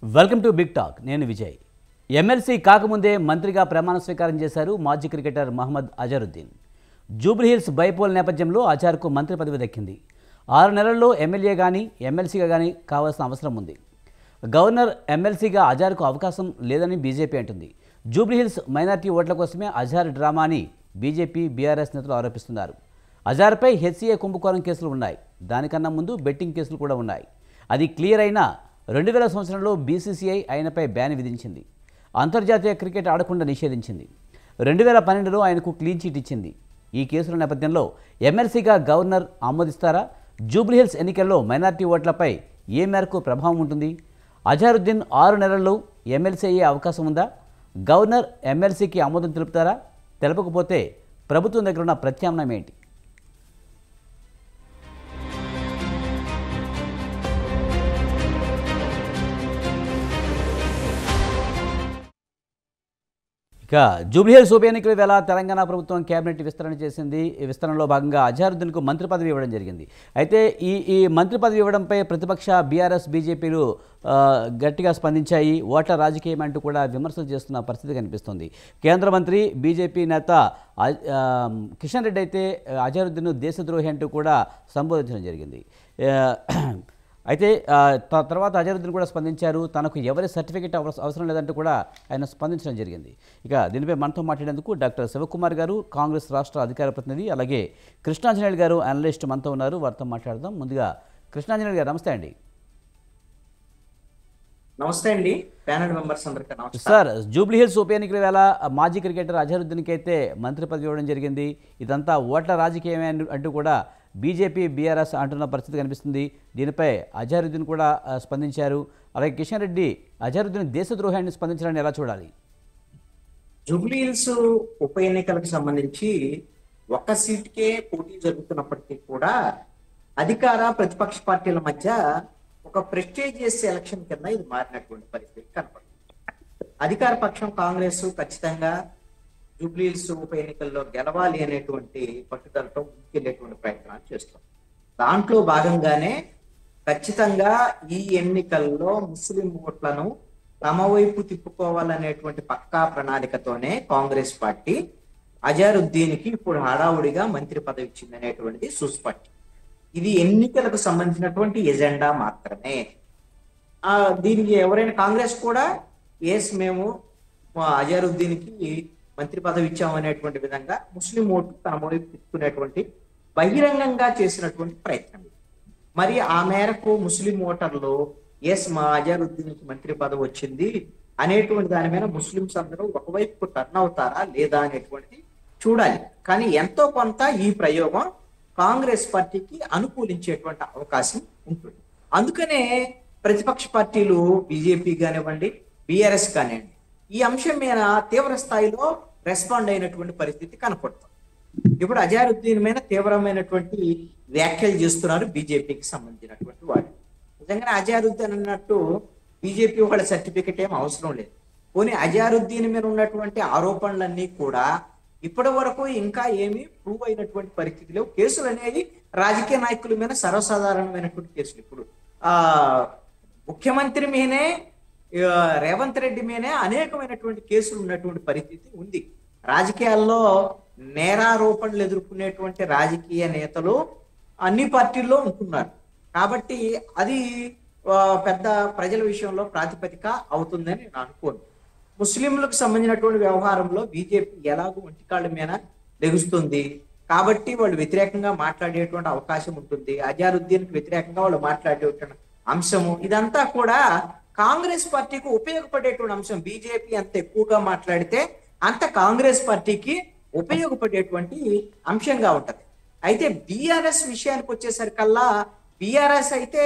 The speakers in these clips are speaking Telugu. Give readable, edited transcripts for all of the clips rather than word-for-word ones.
Welcome to big talk. నేను విజయ్. ఎమ్మెల్సీ కాకముందే మంత్రిగా ప్రమాణ స్వీకారం చేశారు మాజీ క్రికెటర్ మహమ్మద్ అజరుద్దీన్. జూబ్లీహిల్స్ బైపోల్ నేపథ్యంలో అజార్కు మంత్రి పదవి దక్కింది. 6 నెలల్లో ఎమ్మెల్యే కానీ ఎమ్మెల్సీగా కానీ కావాల్సిన అవసరం ఉంది. గవర్నర్ ఎమ్మెల్సీగా అజార్కు అవకాశం లేదని బీజేపీ అంటుంది. జూబ్లీహిల్స్ మైనార్టీ ఓట్ల కోసమే అజార్ డ్రామా అని బీజేపీ బీఆర్ఎస్ నేతలు ఆరోపిస్తున్నారు. అజార్పై హెచ్సీఏ కుంభకోణం కేసులు ఉన్నాయి. దానికన్నా ముందు బెట్టింగ్ కేసులు కూడా ఉన్నాయి. అది క్లియర్ అయినా 2000 సంవత్సరంలో బీసీసీఐ ఆయనపై బ్యాన్ విధించింది. అంతర్జాతీయ క్రికెట్ ఆడకుండా నిషేధించింది. 2012లో ఆయనకు క్లీన్ చీట్ ఇచ్చింది. ఈ కేసుల నేపథ్యంలో ఎమ్మెల్సీగా గవర్నర్ ఆమోదిస్తారా? జూబ్లీహిల్స్ ఎన్నికల్లో మైనార్టీ ఓట్లపై ఏ మేరకు ప్రభావం ఉంటుంది? అజారుద్దీన్ 6 నెలల్లో ఎమ్మెల్సీ అయ్యే అవకాశం ఉందా? గవర్నర్ ఎమ్మెల్సీకి ఆమోదం తెలుపుతారా? తెలపకపోతే ప్రభుత్వం దగ్గర ఉన్న ప్రత్యామ్నాయం ఏంటి? ఇక జూబ్లీహిల్స్ ఉప ఎన్నికల వేళ తెలంగాణ ప్రభుత్వం కేబినెట్ విస్తరణ చేసింది. ఈ విస్తరణలో భాగంగా అజారుద్దీన్కు మంత్రి పదవి ఇవ్వడం జరిగింది. అయితే ఈ మంత్రి పదవి ఇవ్వడంపై ప్రతిపక్ష బీఆర్ఎస్ బీజేపీలు గట్టిగా స్పందించాయి. ఓట్ల రాజకీయం అంటూ కూడా విమర్శలు చేస్తున్న పరిస్థితి కనిపిస్తుంది. కేంద్ర మంత్రి బీజేపీ నేత కిషన్ రెడ్డి అయితే అజారుద్దీన్ దేశద్రోహి అంటూ కూడా సంబోధించడం జరిగింది. అయితే తర్వాత అజరుద్దీన్ కూడా స్పందించారు. తనకు ఎవరి సర్టిఫికేట్ అవసరం లేదంటూ కూడా ఆయన స్పందించడం జరిగింది. ఇక దీనిపై మనతో మాట్లాడేందుకు డాక్టర్ శివకుమార్ గారు, కాంగ్రెస్ రాష్ట్ర అధికార ప్రతినిధి, అలాగే కృష్ణాంజనేయులు గారు అనలిస్ట్ మనతో ఉన్నారు. వారితో మాట్లాడదాం. ముందుగా కృష్ణాంజనేయులు గారు, నమస్తే అండి. నమస్తే అండి, ప్యానెల్ మెంబర్స్ అందరికీ నమస్తే సార్. జూబ్లీహిల్స్ ఉప ఎన్నికల వేళ మాజీ క్రికెటర్ అజరుద్దీన్కి అయితే మంత్రి పదవి ఇవ్వడం జరిగింది. ఇదంతా ఓట్ల రాజకీయమే అంటూ కూడా బీజేపీ బీఆర్ఎస్ అంటున్న పరిస్థితి కనిపిస్తుంది. దీనిపై అజరుద్దీన్ కూడా స్పందించారు. అలాగే కిషన్ రెడ్డి అజరుద్దీన్ దేశద్రోహాన్ని స్పందించడాన్ని ఎలా చూడాలి? జూబ్లీహిల్స్ ఉప ఎన్నికలకు సంబంధించి ఒక్క సీట్కే పోటీ జరుగుతున్నప్పటికీ కూడా అధికార ప్రతిపక్ష పార్టీల మధ్య ఒక ప్రెస్టీజియస్ ఎలక్షన్ కింద ఇది మారినటువంటి పరిస్థితి కనపడుతుంది. అధికార పక్షం కాంగ్రెస్ ఖచ్చితంగా జూబ్లీహిల్స్ ఉప ఎన్నికల్లో గెలవాలి అనేటువంటి పట్టుదలతో ముందుకెళ్లేటువంటి ప్రయత్నాలు చేస్తాం. దాంట్లో భాగంగానే ఖచ్చితంగా ఈ ఎన్నికల్లో ముస్లిం ఓట్లను తమ వైపు తిప్పుకోవాలనేటువంటి పక్కా ప్రణాళికతోనే కాంగ్రెస్ పార్టీ అజారుద్దీన్కి ఇప్పుడు హడావుడిగా మంత్రి పదవి ఇచ్చింది అనేటువంటిది సుస్పష్టం. ఇది ఎన్నికలకు సంబంధించినటువంటి ఎజెండా మాత్రమే. దీనికి ఎవరైనా కాంగ్రెస్ కూడా మేము అజారుద్దీన్కి మంత్రి పదవి ఇచ్చామనేటువంటి విధంగా ముస్లిం ఓట్లు తన వైపు తిప్పుకునేటువంటి బహిరంగంగా చేసినటువంటి ప్రయత్నం. మరి ఆ మేరకు ముస్లిం ఓటర్లు మా అజారుద్దీన్కి మంత్రి పదవి వచ్చింది అనేటువంటి దాని మీద ముస్లింస్ అందరూ ఒకవైపు టర్న్ అవుతారా లేదా అనేటువంటిది చూడాలి. కానీ ఎంతో కొంత ఈ ప్రయోగం కాంగ్రెస్ పార్టీకి అనుకూలించేటువంటి అవకాశం ఉంటుంది. అందుకనే ప్రతిపక్ష పార్టీలు బీజేపీ కానివ్వండి, బీఆర్ఎస్ కానివ్వండి, ఈ అంశం మీద తీవ్ర స్థాయిలో రెస్పాండ్ అయినటువంటి పరిస్థితి కనపడుతుంది. ఇప్పుడు అజారుద్దీన్ మీద తీవ్రమైనటువంటి వ్యాఖ్యలు చేస్తున్నారు బీజేపీకి సంబంధించినటువంటి వాళ్ళు. నిజంగానే అజారుద్దీన్ అన్నట్టు బీజేపీ వాళ్ళ సర్టిఫికెట్ ఏం అవసరం లేదు. పోనీ అజారుద్దీన్ మీద ఉన్నటువంటి ఆరోపణలన్నీ కూడా ఇప్పటి వరకు ఇంకా ఏమీ ప్రూవ్ అయినటువంటి పరిస్థితి లేవు. కేసులు అనేవి రాజకీయ నాయకుల మీద సర్వసాధారణమైనటువంటి కేసులు. ఇప్పుడు ముఖ్యమంత్రి మీదనే, రేవంత్ రెడ్డి మీదనే అనేకమైనటువంటి కేసులు ఉన్నటువంటి పరిస్థితి ఉంది. రాజకీయాల్లో నేరారోపణలు ఎదుర్కొనేటువంటి రాజకీయ నేతలు అన్ని పార్టీల్లో ఉంటున్నారు. కాబట్టి అది పెద్ద ప్రజల విషయంలో ప్రాతిపదిక అవుతుందని నేను అనుకోను. ముస్లింలకు సంబంధించినటువంటి వ్యవహారంలో బీజేపీ ఎలాగో ఒంటికాళ్ళ మీద లెగుస్తుంది కాబట్టి వాళ్ళు వ్యతిరేకంగా మాట్లాడేటువంటి అవకాశం ఉంటుంది. అజారుద్దీన్కి వ్యతిరేకంగా వాళ్ళు మాట్లాడేటువంటి అంశము ఇదంతా కూడా కాంగ్రెస్ పార్టీకి ఉపయోగపడేటువంటి అంశం. బీజేపీ అంత ఎక్కువగా మాట్లాడితే అంత కాంగ్రెస్ పార్టీకి ఉపయోగపడేటువంటి అంశంగా ఉంటది. అయితే బీఆర్ఎస్ విషయానికి వచ్చేసరికల్లా బీఆర్ఎస్ అయితే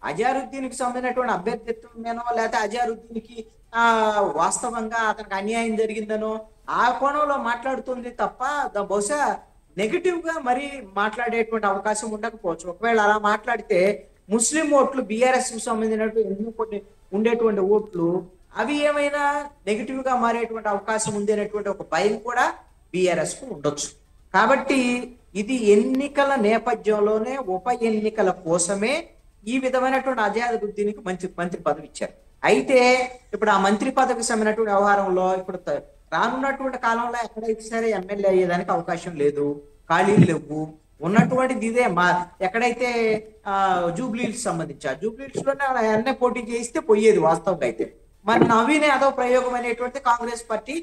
అజారుద్దీన్కి సంబంధించినటువంటి అభ్యర్థిత్వం మీదనో లేకపోతే అజారుద్దీన్కి వాస్తవంగా అతనికి అన్యాయం జరిగిందనో ఆ కోణంలో మాట్లాడుతుంది తప్ప బహుశా నెగిటివ్ గా మరి మాట్లాడేటువంటి అవకాశం ఉండకపోవచ్చు. ఒకవేళ అలా మాట్లాడితే ముస్లిం ఓట్లు బీఆర్ఎస్ కు సంబంధించినటువంటి కొన్ని ఉండేటువంటి ఓట్లు అవి ఏమైనా నెగిటివ్ గా మారేటువంటి అవకాశం ఉంది అనేటువంటి ఒక భయం కూడా బీఆర్ఎస్ కు ఉండొచ్చు. కాబట్టి ఇది ఎన్నికల నేపథ్యంలోనే ఉప ఎన్నికల కోసమే ఈ విధమైనటువంటి అజారుద్దీన్కి మంత్రి పదవి ఇచ్చారు. అయితే ఇప్పుడు ఆ మంత్రి పదవికి సంబంధించినటువంటి వ్యవహారంలో ఇప్పుడు రానున్నటువంటి కాలంలో ఎక్కడైతే సరే ఎమ్మెల్యే అయ్యేదానికి అవకాశం లేదు, ఖాళీలు లేవు. ఉన్నటువంటిది ఇదే ఎక్కడైతే జూబ్లీహిల్స్ సంబంధించి ఆ జూబ్లీహిల్స్ లోనే అన్నీ పోటీ చేయిస్తే పోయేది వాస్తవంగా అయితే. మరి నవీన్ యాదవ్ ప్రయోగం అనేటువంటి కాంగ్రెస్ పార్టీ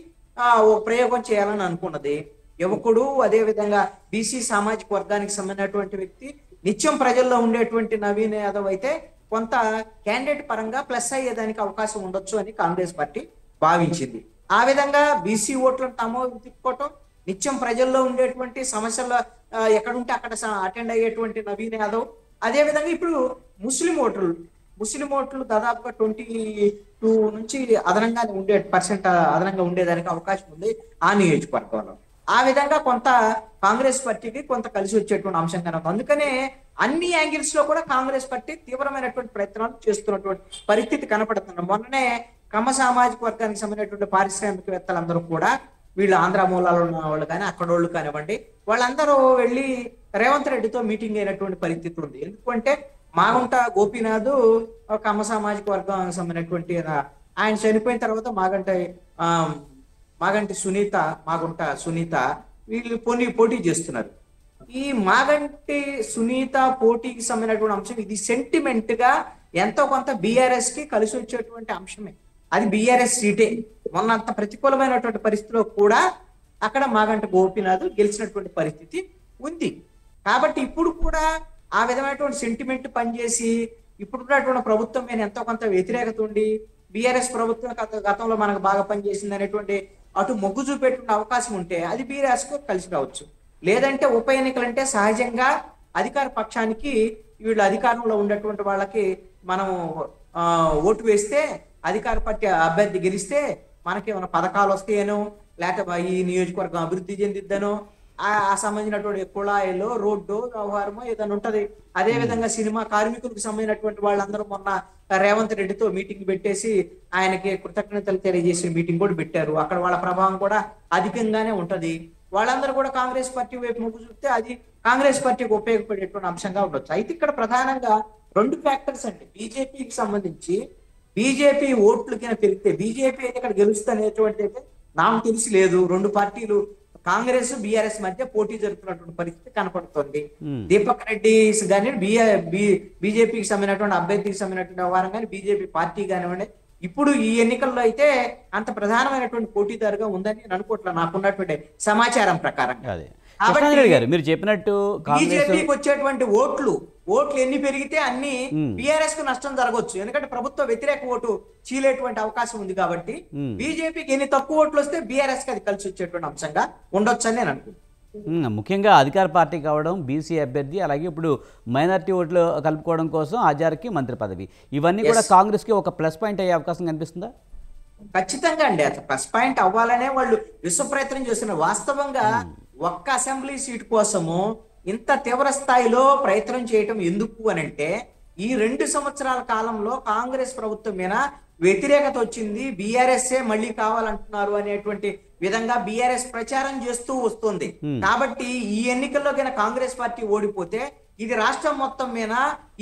ఒక ప్రయోగం చేయాలని అనుకున్నది. యువకుడు, అదే విధంగా బీసీ సామాజిక వర్గానికి సంబంధించినటువంటి వ్యక్తి, నిత్యం ప్రజల్లో ఉండేటువంటి నవీన్ యాదవ్ అయితే కొంత క్యాండిడేట్ పరంగా ప్లస్ అయ్యేదానికి అవకాశం ఉండొచ్చు అని కాంగ్రెస్ పార్టీ భావించింది. ఆ విధంగా బీసీ ఓట్లను తాము తిప్పుకోవటం, నిత్యం ప్రజల్లో ఉండేటువంటి సమస్యల ఎక్కడుంటే అక్కడ అటెండ్ అయ్యేటువంటి నవీన్ యాదవ్, అదే విధంగా ఇప్పుడు ముస్లిం ఓట్లు దాదాపుగా 22 నుంచి అదనంగా అదనంగా ఉండేదానికి అవకాశం ఉంది ఆ నియోజకవర్గంలో. ఆ విధంగా కొంత కాంగ్రెస్ పార్టీకి కొంత కలిసి వచ్చేటువంటి అంశం కనుక, అందుకనే అన్ని యాంగిల్స్ లో కూడా కాంగ్రెస్ పార్టీ తీవ్రమైనటువంటి ప్రయత్నాలు చేస్తున్నటువంటి పరిస్థితి కనపడుతుంది. మొన్ననే కమ్మ సామాజిక వర్గానికి సంబంధించినటువంటి పారిశ్రామికవేత్తలందరూ కూడా, వీళ్ళు ఆంధ్ర మూలాలు ఉన్న వాళ్ళు కానీ అక్కడ వాళ్ళు కానివ్వండి, వాళ్ళందరూ వెళ్ళి రేవంత్ రెడ్డితో మీటింగ్ అయినటువంటి పరిస్థితి ఉంది. ఎందుకంటే మాగుంట గోపీనాథ్ కమ్మ సామాజిక వర్గానికి సంబంధించినటువంటి ఆయన చనిపోయిన తర్వాత మాగంటి సునీత వీళ్ళు పోటీ చేస్తున్నారు. ఈ మాగంటి సునీత పోటీకి సంబంధించినటువంటి అంశం ఇది సెంటిమెంట్ గా ఎంతో కొంత బీఆర్ఎస్ కి కలిసి వచ్చేటువంటి అంశమే. అది బీఆర్ఎస్ సీటే. మొన్న అంత ప్రతికూలమైనటువంటి పరిస్థితిలో కూడా అక్కడ మాగంటి గోపీనాథ్ గెలిచినటువంటి పరిస్థితి ఉంది. కాబట్టి ఇప్పుడు కూడా ఆ విధమైనటువంటి సెంటిమెంట్ పనిచేసి ఇప్పుడున్నటువంటి ప్రభుత్వం మీద ఎంతో కొంత వ్యతిరేకత ఉండి, బీఆర్ఎస్ ప్రభుత్వం గతంలో మనకు బాగా పనిచేసింది అనేటువంటి అటు మొగ్గు చూపేటువంటి అవకాశం ఉంటే అది బీఆర్ఎస్ కు కలిసి రావచ్చు. లేదంటే ఉప ఎన్నికలంటే సహజంగా అధికార పక్షానికి, వీళ్ళు అధికారంలో ఉన్నటువంటి వాళ్ళకి మనం ఓటు వేస్తే అధికార పార్టీ అభ్యర్థి గెలిస్తే మనకి ఏమైనా పథకాలు వస్తాయనో, లేకపోతే ఈ నియోజకవర్గం అభివృద్ధి చెందిద్దనో, ఆ సంబంధించినటువంటి కుళాయిలో రోడ్డు వ్యవహారమో ఏదైనా ఉంటది. అదే విధంగా సినిమా కార్మికులకు సంబంధించినటువంటి వాళ్ళందరూ మొన్న రేవంత్ రెడ్డితో మీటింగ్ పెట్టేసి ఆయనకి కృతజ్ఞతలు తెలియజేసే మీటింగ్ కూడా పెట్టారు. అక్కడ వాళ్ళ ప్రభావం కూడా అధికంగానే ఉంటది. వాళ్ళందరూ కూడా కాంగ్రెస్ పార్టీ వైపు మొగ్గు చూస్తే అది కాంగ్రెస్ పార్టీకి ఉపయోగపడేటువంటి అంశంగా ఉండొచ్చు. అయితే ఇక్కడ ప్రధానంగా 2 ఫ్యాక్టర్స్ అండి. బీజేపీకి సంబంధించి బీజేపీ ఓట్లు కింద పెరిగితే బీజేపీ అయితే ఇక్కడ గెలుస్తనేటువంటి అయితే నాకు తెలిసి లేదు. 2 పార్టీలు కాంగ్రెస్ బీఆర్ఎస్ మధ్య పోటీ జరుగుతున్నటువంటి పరిస్థితి కనపడుతుంది. దీపక్ రెడ్డి కానీ బీజేపీకి సంబంధించినటువంటి అభ్యర్థికి సంబంధించినటువంటి వ్యవహారం కానీ బీజేపీ పార్టీ కానివ్వండి, ఇప్పుడు ఈ ఎన్నికల్లో అయితే అంత ప్రధానమైనటువంటి పోటీదారుగా ఉందని నేను అనుకోవట్లేదు నాకున్నటువంటి సమాచారం ప్రకారం. మీరు చెప్పినట్టు బీజేపీకి వచ్చేటువంటి ఓట్లు ఎన్ని పెరిగితే అన్ని బీఆర్ఎస్ కు నష్టం జరగవచ్చు. ఎందుకంటే ప్రభుత్వ వ్యతిరేక ఓటు చీలేటువంటి అవకాశం ఉంది. కాబట్టి బీజేపీకి ఎన్ని తక్కువ ఓట్లు వస్తే బీఆర్ఎస్ కి అది కలిసి వచ్చేటువంటి అంశంగా ఉండొచ్చు అని నేను అనుకుంటున్నాను. ముఖ్యంగా అధికార పార్టీ కావడం, బీసీ అభ్యర్థి, అలాగే ఇప్పుడు మైనారిటీ ఓట్లు కలుపుకోవడం కోసం ఆజార్కి మంత్రి పదవి, ఇవన్నీ కూడా కాంగ్రెస్ కి ఒక ప్లస్ పాయింట్ అయ్యే అవకాశం కనిపిస్తుందా? ఖచ్చితంగా అండి. అసలు ప్లస్ పాయింట్ అవ్వాలనే వాళ్ళు విశ్వ ప్రయత్నం చేస్తున్నారు. వాస్తవంగా ఒక్క అసెంబ్లీ సీట్ కోసము ఇంత తీవ్ర స్థాయిలో ప్రయత్నం చేయటం ఎందుకు అనంటే, ఈ 2 సంవత్సరాల కాలంలో కాంగ్రెస్ ప్రభుత్వం మీద వ్యతిరేకత వచ్చింది. బీఆర్ఎస్ఏ మళ్ళీ కావాలంటున్నారు అనేటువంటి విధంగా బీఆర్ఎస్ ప్రచారం చేస్తూ వస్తుంది. కాబట్టి ఈ ఎన్నికల్లో కన్నా కాంగ్రెస్ పార్టీ ఓడిపోతే ఇది రాష్ట్రం మొత్తం మీద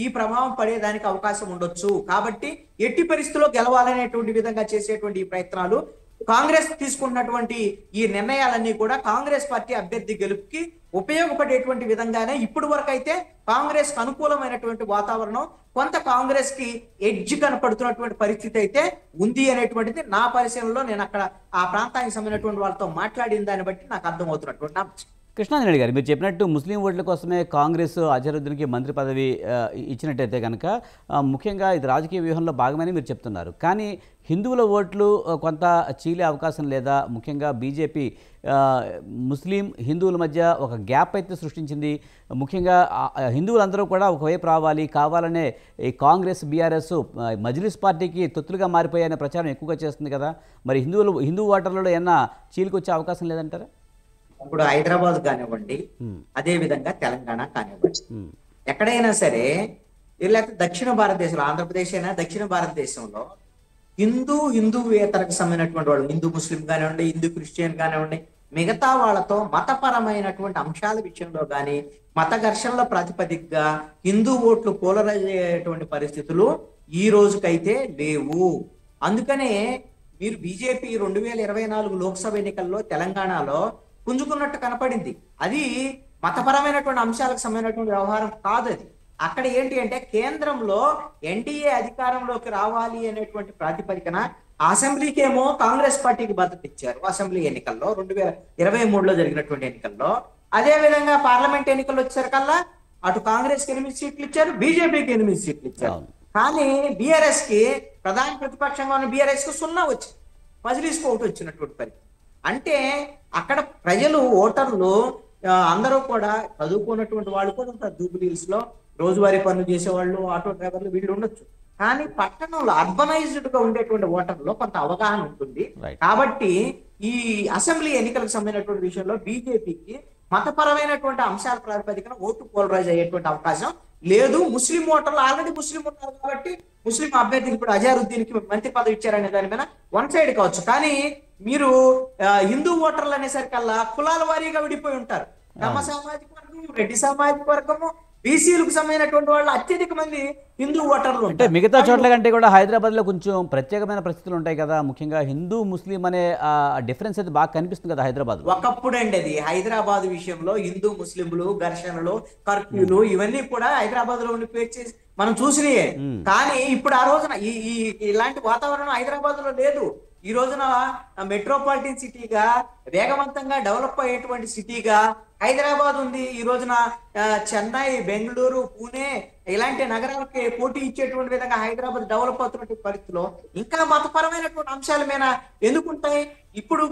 ఈ ప్రభావం పడేదానికి అవకాశం ఉండొచ్చు. కాబట్టి ఎట్టి పరిస్థితుల్లో గెలవాలనేటువంటి విధంగా చేసేటువంటి ఈ ప్రయత్నాలు, కాంగ్రెస్ తీసుకున్నటువంటి ఈ నిర్ణయాలన్నీ కూడా కాంగ్రెస్ పార్టీ అభ్యర్థి గెలుపుకి ఉపయోగపడేటువంటి విధంగానే ఇప్పటి వరకు అయితే కాంగ్రెస్ కు అనుకూలమైనటువంటి వాతావరణం, కొంత కాంగ్రెస్ కి ఎడ్జ్ కనపడుతున్నటువంటి పరిస్థితి అయితే ఉంది అనేటువంటిది నా పరిశీలనలో, నేను అక్కడ ఆ ప్రాంతానికి సంబంధించినటువంటి వాళ్ళతో మాట్లాడిన దాన్ని బట్టి నాకు అర్థమవుతున్నటువంటి అంశం. కృష్ణాంజనేయులు గారు, మీరు చెప్పినట్టు ముస్లిం ఓట్ల కోసమే కాంగ్రెస్ అజరుద్దీన్కి మంత్రి పదవి ఇచ్చినట్టయితే కనుక ముఖ్యంగా ఇది రాజకీయ వ్యూహంలో భాగమని మీరు చెప్తున్నారు. కానీ హిందువుల ఓట్లు కొంత చీలే అవకాశం లేదా? ముఖ్యంగా బీజేపీ ముస్లిం హిందువుల మధ్య ఒక గ్యాప్ అయితే సృష్టించింది. ముఖ్యంగా హిందువులందరూ కూడా ఒకవైపు కావాలనే ఈ కాంగ్రెస్ బీఆర్ఎస్ మజ్లిస్ పార్టీకి తొత్తులుగా మారిపోయాయనే ప్రచారం ఎక్కువగా చేస్తుంది కదా. మరి హిందూ ఓటర్లలో ఏమన్నా చీలికొచ్చే అవకాశం లేదంటారా? ఇప్పుడు హైదరాబాద్ కానివ్వండి, అదే విధంగా తెలంగాణ కానివ్వండి, ఎక్కడైనా సరే, లేకపోతే దక్షిణ భారతదేశంలో, ఆంధ్రప్రదేశ్ అయినా దక్షిణ భారతదేశంలో హిందూవేతరకు సంబంధించినటువంటి వాళ్ళు, హిందూ ముస్లిం కానివ్వండి, హిందూ క్రిస్టియన్ కానివ్వండి, మిగతా వాళ్ళతో మతపరమైనటువంటి అంశాల విషయంలో కానీ మత ఘర్షణల ప్రాతిపదికగా హిందూ ఓట్లు పోలరైజ్ అయ్యేటువంటి పరిస్థితులు ఈ రోజుకైతే లేవు. అందుకనే మీరు బీజేపీ 2024 లోక్సభ ఎన్నికల్లో తెలంగాణలో పుంజుకున్నట్టు కనపడింది. అది మతపరమైనటువంటి అంశాలకు సంబంధించినటువంటి వ్యవహారం కాదు. అది అక్కడ ఏంటి అంటే కేంద్రంలో ఎన్డీఏ అధికారంలోకి రావాలి అనేటువంటి ప్రాతిపదికన అసెంబ్లీకేమో కాంగ్రెస్ పార్టీకి భద్రత ఇచ్చారు అసెంబ్లీ ఎన్నికల్లో 2023లో జరిగినటువంటి ఎన్నికల్లో. అదే విధంగా పార్లమెంట్ ఎన్నికల్లో వచ్చేసరికల్లా అటు కాంగ్రెస్ కి 8 సీట్లు ఇచ్చారు, బీజేపీకి 8 సీట్లు ఇచ్చారు. కానీ బీఆర్ఎస్ కి ప్రధాన ప్రతిపక్షంగా ఉన్న బీఆర్ఎస్ కు 0 వచ్చింది, మజ్లిస్ కు 1 వచ్చినటువంటి పరిస్థితి. అంటే అక్కడ ప్రజలు ఓటర్లు అందరూ కూడా చదువుకున్నటువంటి వాళ్ళు కూడా ఉంటారు. జూబ్లీహిల్స్ లో రోజువారీ పనులు చేసేవాళ్ళు, ఆటో డ్రైవర్లు వీళ్ళు ఉండొచ్చు. కానీ పట్టణంలో అర్బనైజ్డ్ గా ఉండేటువంటి ఓటర్లో కొంత అవగాహన ఉంటుంది. కాబట్టి ఈ అసెంబ్లీ ఎన్నికలకు సంబంధించినటువంటి విషయంలో బీజేపీకి మతపరమైనటువంటి అంశాల ప్రాతిపదికన ఓటు పోలరైజ్ అయ్యేటువంటి అవకాశం లేదు. ముస్లిం ఓటర్లు ఆల్రెడీ ముస్లిం ఉన్నారు కాబట్టి ముస్లిం అభ్యర్థికి ఇప్పుడు అజారుద్దీన్ కి మంత్రి పదవి ఇచ్చారనే దాని మీద వన్ సైడ్ కావచ్చు. కానీ మీరు హిందూ ఓటర్లు అనేసరికల్లా కులాల వారీగా విడిపోయి ఉంటారు. కమ్మ సామాజిక వర్గం, రెడ్డి సామాజిక వర్గము, బీసీలకు సంబంధించినటువంటి వాళ్ళు అత్యధిక మంది హిందూ ఓటర్లు అంటే మిగతా చోట్ల కంటే కూడా హైదరాబాద్ లో కొంచెం ప్రత్యేకమైన పరిస్థితులు ఉంటాయి కదా. ముఖ్యంగా హిందూ ముస్లిం అనే డిఫరెన్స్ అయితే బాగా కనిపిస్తుంది కదా హైదరాబాద్. ఒకప్పుడు అండి అది హైదరాబాద్ విషయంలో హిందూ ముస్లింలు ఘర్షణలు, కర్ఫ్యూలు ఇవన్నీ కూడా హైదరాబాద్ లో ఉండి పేరు చేసి మనం చూసినాయే. కానీ ఇప్పుడు ఆ రోజున ఈ ఇలాంటి వాతావరణం హైదరాబాద్ లో లేదు. ఈ రోజున మెట్రోపాలిటన్ సిటీగా వేగవంతంగా డెవలప్ అయ్యేటువంటి సిటీగా హైదరాబాద్ ఉంది. ఈ రోజున చెన్నై, బెంగళూరు, పూణే ఇలాంటి నగరాలకి పోటీ ఇచ్చేటువంటి విధంగా హైదరాబాద్ డెవలప్ అవుతున్నటువంటి పరిస్థితిలో ఇంకా మతపరమైనటువంటి అంశాల మీద ఎందుకుంటాయి? ఇప్పుడు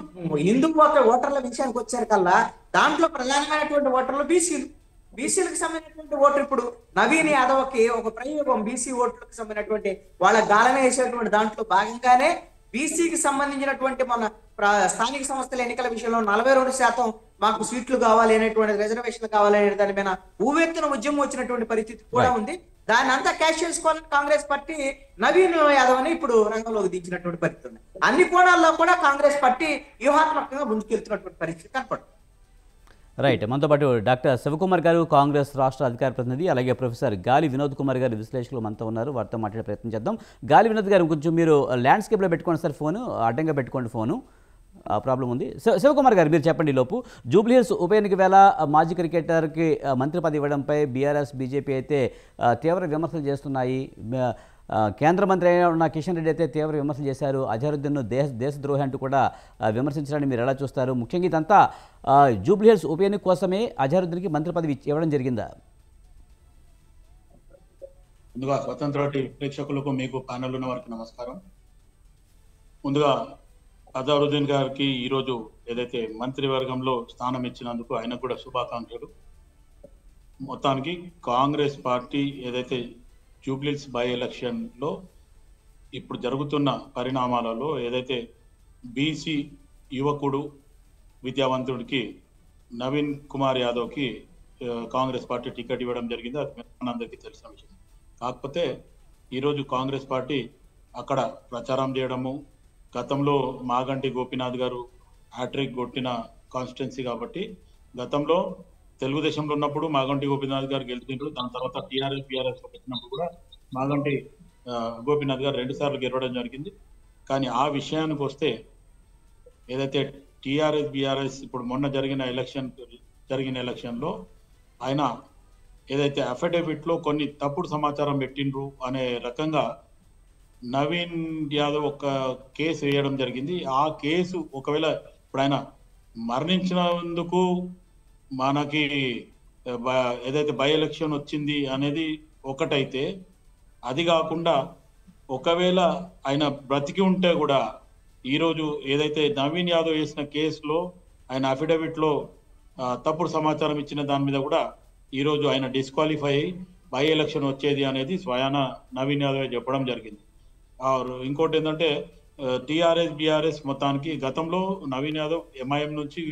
హిందూ ఓటర్ల విషయానికి వచ్చారు కల్లా దాంట్లో ప్రధానమైనటువంటి ఓటర్లు బీసీలకు సంబంధించినటువంటి ఓటర్. ఇప్పుడు నవీన్ యాదవ్కి ఒక ప్రయోగం బీసీ ఓట్లకు సంబంధించినటువంటి వాళ్ళ గాలన వేసేటువంటి దాంట్లో భాగంగానే బీసీకి సంబంధించినటువంటి మన స్థానిక సంస్థల ఎన్నికల విషయంలో 42% మాకు సీట్లు కావాలి అనేటువంటి రిజర్వేషన్లు కావాలి అనే దాని మీద ఊవెత్తున ఉద్యమం వచ్చినటువంటి పరిస్థితి కూడా ఉంది. దాన్ని అంతా క్యాష్ చేసుకోవాలని కాంగ్రెస్ పార్టీ నవీన్ యాదవ్ అని ఇప్పుడు రంగంలోకి దించినటువంటి పరిస్థితి ఉంది. అన్ని కోణాల్లో కూడా కాంగ్రెస్ పార్టీ వ్యూహాత్మకంగా ముందుకెళ్తున్నటువంటి పరిస్థితి కనపడుతుంది. రైట్, మనతో పాటు డాక్టర్ శివకుమార్ గారు, కాంగ్రెస్ రాష్ట్ర అధికార ప్రతినిధి, అలాగే ప్రొఫెసర్ గాలి వినోద్ కుమార్ గారు, విశ్లేషకులు మనతో ఉన్నారు. వారితో మాట్లాడే ప్రయత్నం చేద్దాం. గాలి వినోద్ గారు, కొంచెం మీరు ల్యాండ్స్కేప్లో పెట్టుకోండి సార్, ఫోను అడ్డంగా పెట్టుకోండి, ఫోను ప్రాబ్లం ఉంది. శివకుమార్ గారు మీరు చెప్పండి. లోపు జూబ్లీహిల్స్ ఉప ఎన్నిక వేళ మాజీ క్రికెటర్కి మంత్రి పదవి ఇవ్వడంపై బీఆర్ఎస్ బీజేపీ అయితే తీవ్ర విమర్శలు చేస్తున్నాయి. కేంద్ర మంత్రి అయిన ఉన్న కిషన్ రెడ్డి అయితే తీవ్ర విమర్శలు చేశారు. అజరుద్దీన్ను దేశద్రోహి అంటూ కూడా విమర్శించడాన్ని మీరు ఎలా చూస్తారు? ముఖ్యంగా ఇదంతా జూబ్లీహిల్స్ ఉప ఎన్నిక కోసమే అజరుద్దీన్కి మంత్రి పదవి ఇవ్వడం జరిగిందా? ముందుగా స్వతంత్ర ప్రేక్షకులకు, మీకు ప్యానల్ ఉన్న వారికి నమస్కారం. ముందుగా అజరుద్దీన్ గారికి ఈరోజు ఏదైతే మంత్రివర్గంలో స్థానం ఇచ్చినందుకు ఆయనకు కూడా శుభాకాంక్షలు. మొత్తానికి కాంగ్రెస్ పార్టీ ఏదైతే జూబ్లీహిల్స్ బై ఎలక్షన్లో ఇప్పుడు జరుగుతున్న పరిణామాలలో ఏదైతే బీసీ యువకుడు విద్యావంతుడికి నవీన్ కుమార్ యాదవ్కి కాంగ్రెస్ పార్టీ టికెట్ ఇవ్వడం జరిగింది. అది మనందరికీ తెలిసిన విషయం. కాకపోతే ఈరోజు కాంగ్రెస్ పార్టీ అక్కడ ప్రచారం చేయడము, గతంలో మాగంటి గోపీనాథ్ గారు హ్యాట్రిక్ కొట్టిన కాన్స్టిట్యున్సీ కాబట్టి గతంలో తెలుగుదేశంలో ఉన్నప్పుడు మాగంటి గోపీనాథ్ గారు గెలిచినారు. దాని తర్వాత టీఆర్ఎస్ బీఆర్ఎస్ వచ్చినప్పుడు కూడా మాగంటి గోపీనాథ్ గారు 2 సార్లు గెలవడం జరిగింది. కానీ ఆ విషయానికి వస్తే ఏదైతే టీఆర్ఎస్ బీఆర్ఎస్ ఇప్పుడు మొన్న జరిగిన ఎలక్షన్లో ఆయన ఏదైతే అఫిడవిట్ లో కొన్ని తప్పుడు సమాచారం పెట్టిండ్రు అనే రకంగా నవీన్ యాదవ్ ఒక కేసు వేయడం జరిగింది. ఆ కేసు ఒకవేళ ఇప్పుడు ఆయన మరణించినందుకు మనకి ఏదైతే బై ఎలక్షన్ వచ్చింది అనేది ఒకటైతే, అది కాకుండా ఒకవేళ ఆయన బ్రతికి ఉంటే కూడా ఈరోజు ఏదైతే నవీన్ యాదవ్ వేసిన కేసులో ఆయన అఫిడవిట్ లో తప్పుడు సమాచారం ఇచ్చిన దాని మీద కూడా ఈరోజు ఆయన డిస్క్వాలిఫై అయ్యి బై ఎలక్షన్ వచ్చేది అనేది స్వయాన నవీన్ యాదవ్ చెప్పడం జరిగింది. ఇంకోటి ఏంటంటే టీఆర్ఎస్ బీఆర్ఎస్ మొత్తానికి గతంలో నవీన్ యాదవ్ ఎంఐఎం నుంచి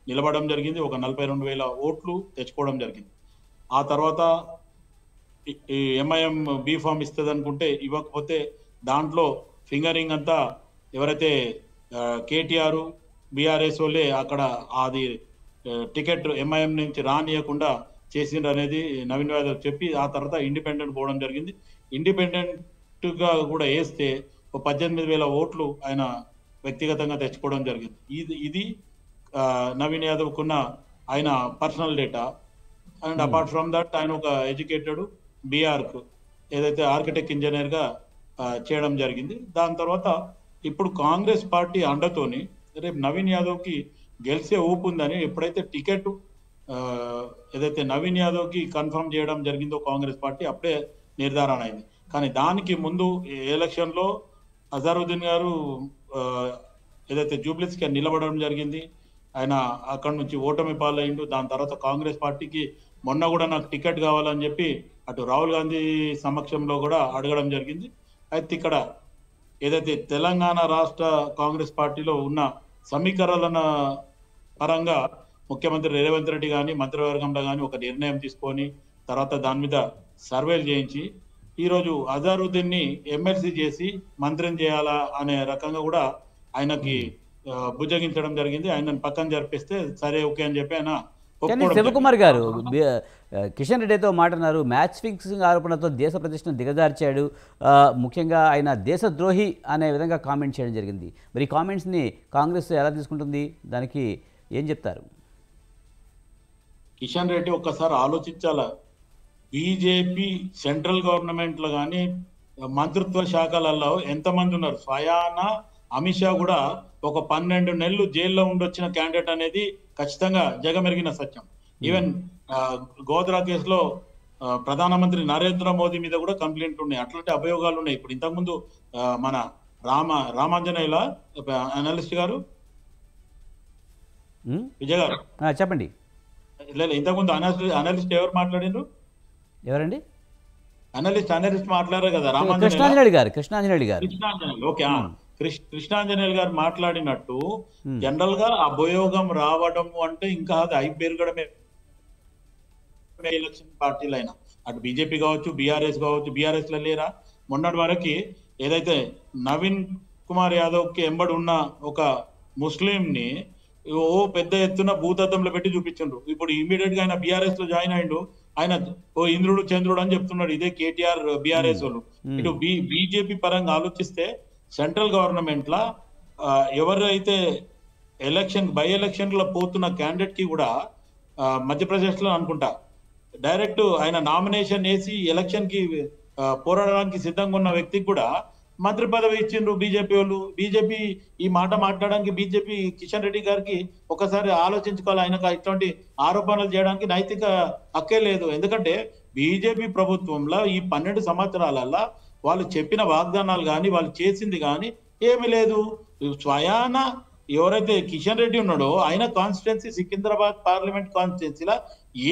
నిలబడడం జరిగింది. ఒక 42,000 ఓట్లు తెచ్చుకోవడం జరిగింది. ఆ తర్వాత ఎంఐఎం బీ ఫామ్ ఇస్తుంది అనుకుంటే ఇవ్వకపోతే దాంట్లో ఫింగరింగ్ అంతా ఎవరైతే కేటీఆర్ బీఆర్ఎస్ వాళ్ళే అక్కడ అది టికెట్ ఎంఐఎం నుంచి రానియకుండా చేసిండ్రు అనేది నవీన్ యాదవ్ చెప్పి ఆ తర్వాత ఇండిపెండెంట్ పోవడం జరిగింది. ఇండిపెండెంట్ గా కూడా వేస్తే ఒక 18,000 ఓట్లు ఆయన వ్యక్తిగతంగా తెచ్చుకోవడం జరిగింది. ఇది నవీన్ యాదవ్ కున్న ఆయన personal data. And apart from that ఆయన ఒక ఎడ్యుకేటెడ్ బీఆర్కు ఏదైతే ఆర్కిటెక్ట్ ఇంజనీర్ గా చేయడం జరిగింది. దాని తర్వాత ఇప్పుడు కాంగ్రెస్ పార్టీ అండతోని రేపు నవీన్ యాదవ్ కి గెలిచే ఊపు ఉందని ఎప్పుడైతే టికెట్ ఏదైతే నవీన్ యాదవ్ కి కన్ఫర్మ్ చేయడం జరిగిందో కాంగ్రెస్ పార్టీ అప్పుడే నిర్ధారణ అయింది. కానీ దానికి ముందు ఎలక్షన్ లో అజారుద్దీన్ గారు ఏదైతే జూబ్లీస్ కి నిలబడడం జరిగింది. ఆయన అక్కడ నుంచి ఓటమి పాలైండు. దాని తర్వాత కాంగ్రెస్ పార్టీకి మొన్న కూడా నాకు టికెట్ కావాలని చెప్పి అటు రాహుల్ గాంధీ సమక్షంలో కూడా అడగడం జరిగింది. అయితే ఇక్కడ ఏదైతే తెలంగాణ రాష్ట్ర కాంగ్రెస్ పార్టీలో ఉన్న సమీకరణల పరంగా ముఖ్యమంత్రి రేవంత్ రెడ్డి కానీ మంత్రివర్గంలో కానీ ఒక నిర్ణయం తీసుకొని తర్వాత దాని మీద సర్వేలు చేయించి ఈరోజు అజారుద్దీన్ ని ఎమ్మెల్సీ చేసి మంత్రిని చేయాలా అనే రకంగా కూడా ఆయనకి భుజగించడం జరిగింది. ఆయనను పక్కన జరిపిస్తే సరే ఓకే అని చెప్పి ఆయన కానీ శివకుమార్ గారు కిషన్ రెడ్డితో మాట్లాడినారు. మ్యాచ్ ఫిక్సింగ్ ఆరోపణతో దేశ ప్రతిష్టను దిగజార్చాడు, ముఖ్యంగా ఆయన దేశద్రోహి అనే విధంగా కామెంట్ చేయడం జరిగింది. మరి ఈ కామెంట్స్ని కాంగ్రెస్ ఎలా తీసుకుంటుంది, దానికి ఏం చెప్తారు? కిషన్ రెడ్డి ఒక్కసారి ఆలోచించాలా. బీజేపీ సెంట్రల్ గవర్నమెంట్ లో కానీ మంత్రిత్వ శాఖలలో ఎంతమంది ఉన్నారు? స్వయాన అమిత్ షా కూడా ఒక 12 నెలలు జైల్లో ఉండొచ్చిన క్యాండిడేట్ అనేది ఖచ్చితంగా జగమెరిగిన సత్యం. ఈవెన్ గోద్రా కేసులో ప్రధానమంత్రి నరేంద్ర మోదీ మీద కూడా కంప్లైంట్ ఉన్నాయి. అట్లాంటి అభియోగాలు ఉన్నాయి. ఇప్పుడు ఇంతకుముందు మన రామాంజనేయుల అనలిస్ట్ గారు విజయ్ గారు చెప్పండి. లేదు, ఇంతకుముందు అనలిస్ట్ ఎవరు మాట్లాడారు? ఎవరండి? అనలిస్ట్ మాట్లాడారు కదా, కృష్ణాంజనేయులు గారు. ఓకే, కృష్ణాంజనేయులు గారు మాట్లాడినట్టు జనరల్ గా అభియోగం రావడం అంటే ఇంకా అది అయి పెరగడమే. ఎలక్షన్ పార్టీలైనా అటు బీజేపీ కావచ్చు, బీఆర్ఎస్ కావచ్చు. బీఆర్ఎస్ లో లేరా మొన్నటి వరకు ఏదైతే నవీన్ కుమార్ యాదవ్ కి ఎంబడి ఉన్న ఒక ముస్లిం ని పెద్ద ఎత్తున భూతత్వంలో పెట్టి చూపించండు. ఇప్పుడు ఇమీడియట్ గా ఆయన బీఆర్ఎస్ లో జాయిన్ అయ్యిండు. ఆయన ఇంద్రుడు చంద్రుడు అని చెప్తున్నాడు. ఇదే కేటీఆర్ బీఆర్ఎస్ వాళ్ళు. ఇటు బీజేపీ పరంగా ఆలోచిస్తే సెంట్రల్ గవర్నమెంట్ లా ఎవరైతే బై ఎలక్షన్ లో పోతున్న క్యాండిడేట్ కి కూడా మధ్యప్రదేశ్ లో అనుకుంటా డైరెక్ట్ ఆయన నామినేషన్ వేసి ఎలక్షన్ కి పోరాడడానికి సిద్ధంగా ఉన్న వ్యక్తికి కూడా మంత్రి పదవి ఇచ్చిండ్రు బీజేపీ వాళ్ళు. బీజేపీ ఈ మాట మాట్లాడడానికి బీజేపీ కిషన్ రెడ్డి గారికి ఒకసారి ఆలోచించుకోవాలి. ఆయనకు ఇటువంటి ఆరోపణలు చేయడానికి నైతిక హక్కే లేదు. ఎందుకంటే బీజేపీ ప్రభుత్వంలో ఈ 12 సంవత్సరాలలో వాళ్ళు చెప్పిన వాగ్దానాలు కానీ వాళ్ళు చేసింది కానీ ఏమీ లేదు. స్వయాన ఎవరైతే కిషన్ రెడ్డి ఉన్నాడో ఆయన కాన్స్టిట్యున్సీ సికింద్రాబాద్ పార్లమెంట్ కాన్స్టిట్యున్సీలా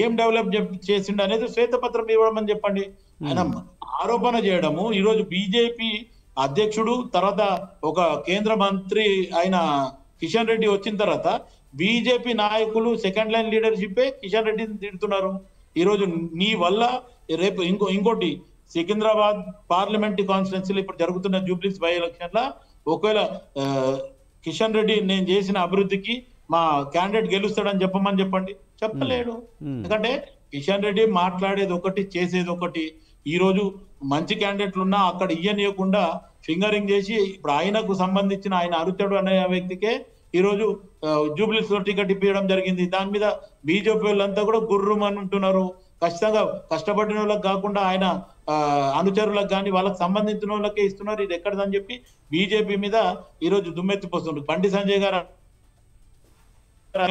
ఏం డెవలప్ చేసిండు అనేది శ్వేతపత్రం ఇవ్వడం అని చెప్పండి. ఆయన ఆరోపణ చేయడము. ఈరోజు బీజేపీ అధ్యక్షుడు తర్వాత ఒక కేంద్ర మంత్రి అయిన కిషన్ రెడ్డి వచ్చిన తర్వాత బీజేపీ నాయకులు సెకండ్ లైన్ లీడర్షిప్ కిషన్ రెడ్డిని తిడుతున్నారు. ఈరోజు నీ వల్ల రేపు ఇంకోటి సికింద్రాబాద్ పార్లమెంట్ కాన్స్టిట్యున్సీలో ఇప్పుడు జరుగుతున్న జూబ్లీస్ బై ఎలక్షన్ లా ఒకవేళ కిషన్ రెడ్డి నేను చేసిన అభివృద్ధికి మా క్యాండిడేట్ గెలుస్తాడని చెప్పమని చెప్పండి, చెప్పలేడు. ఎందుకంటే కిషన్ రెడ్డి మాట్లాడేది ఒకటి, చేసేది ఒకటి. ఈ రోజు మంచి క్యాండిడేట్లు ఉన్నా అక్కడ ఇయ్యనియకుండా ఫింగరింగ్ చేసి ఇప్పుడు ఆయనకు సంబంధించిన ఆయన అరుతుడు అనే వ్యక్తికే ఈ రోజు జూబ్లీస్ లో టికెట్ ఇప్పించడం జరిగింది. దాని మీద బీజేపీ వాళ్ళంతా కూడా గుర్రుమని ఉంటున్నారు. ఖచ్చితంగా కష్టపడిన వాళ్ళకి కాకుండా ఆయన అనుచరులకు కానీ వాళ్ళకి సంబంధించిన వాళ్ళకే ఇస్తున్నారు. ఇది ఎక్కడదని చెప్పి బీజేపీ మీద ఈ రోజు దుమ్మెత్తిపోతున్నారు. బండి సంజయ్ గారు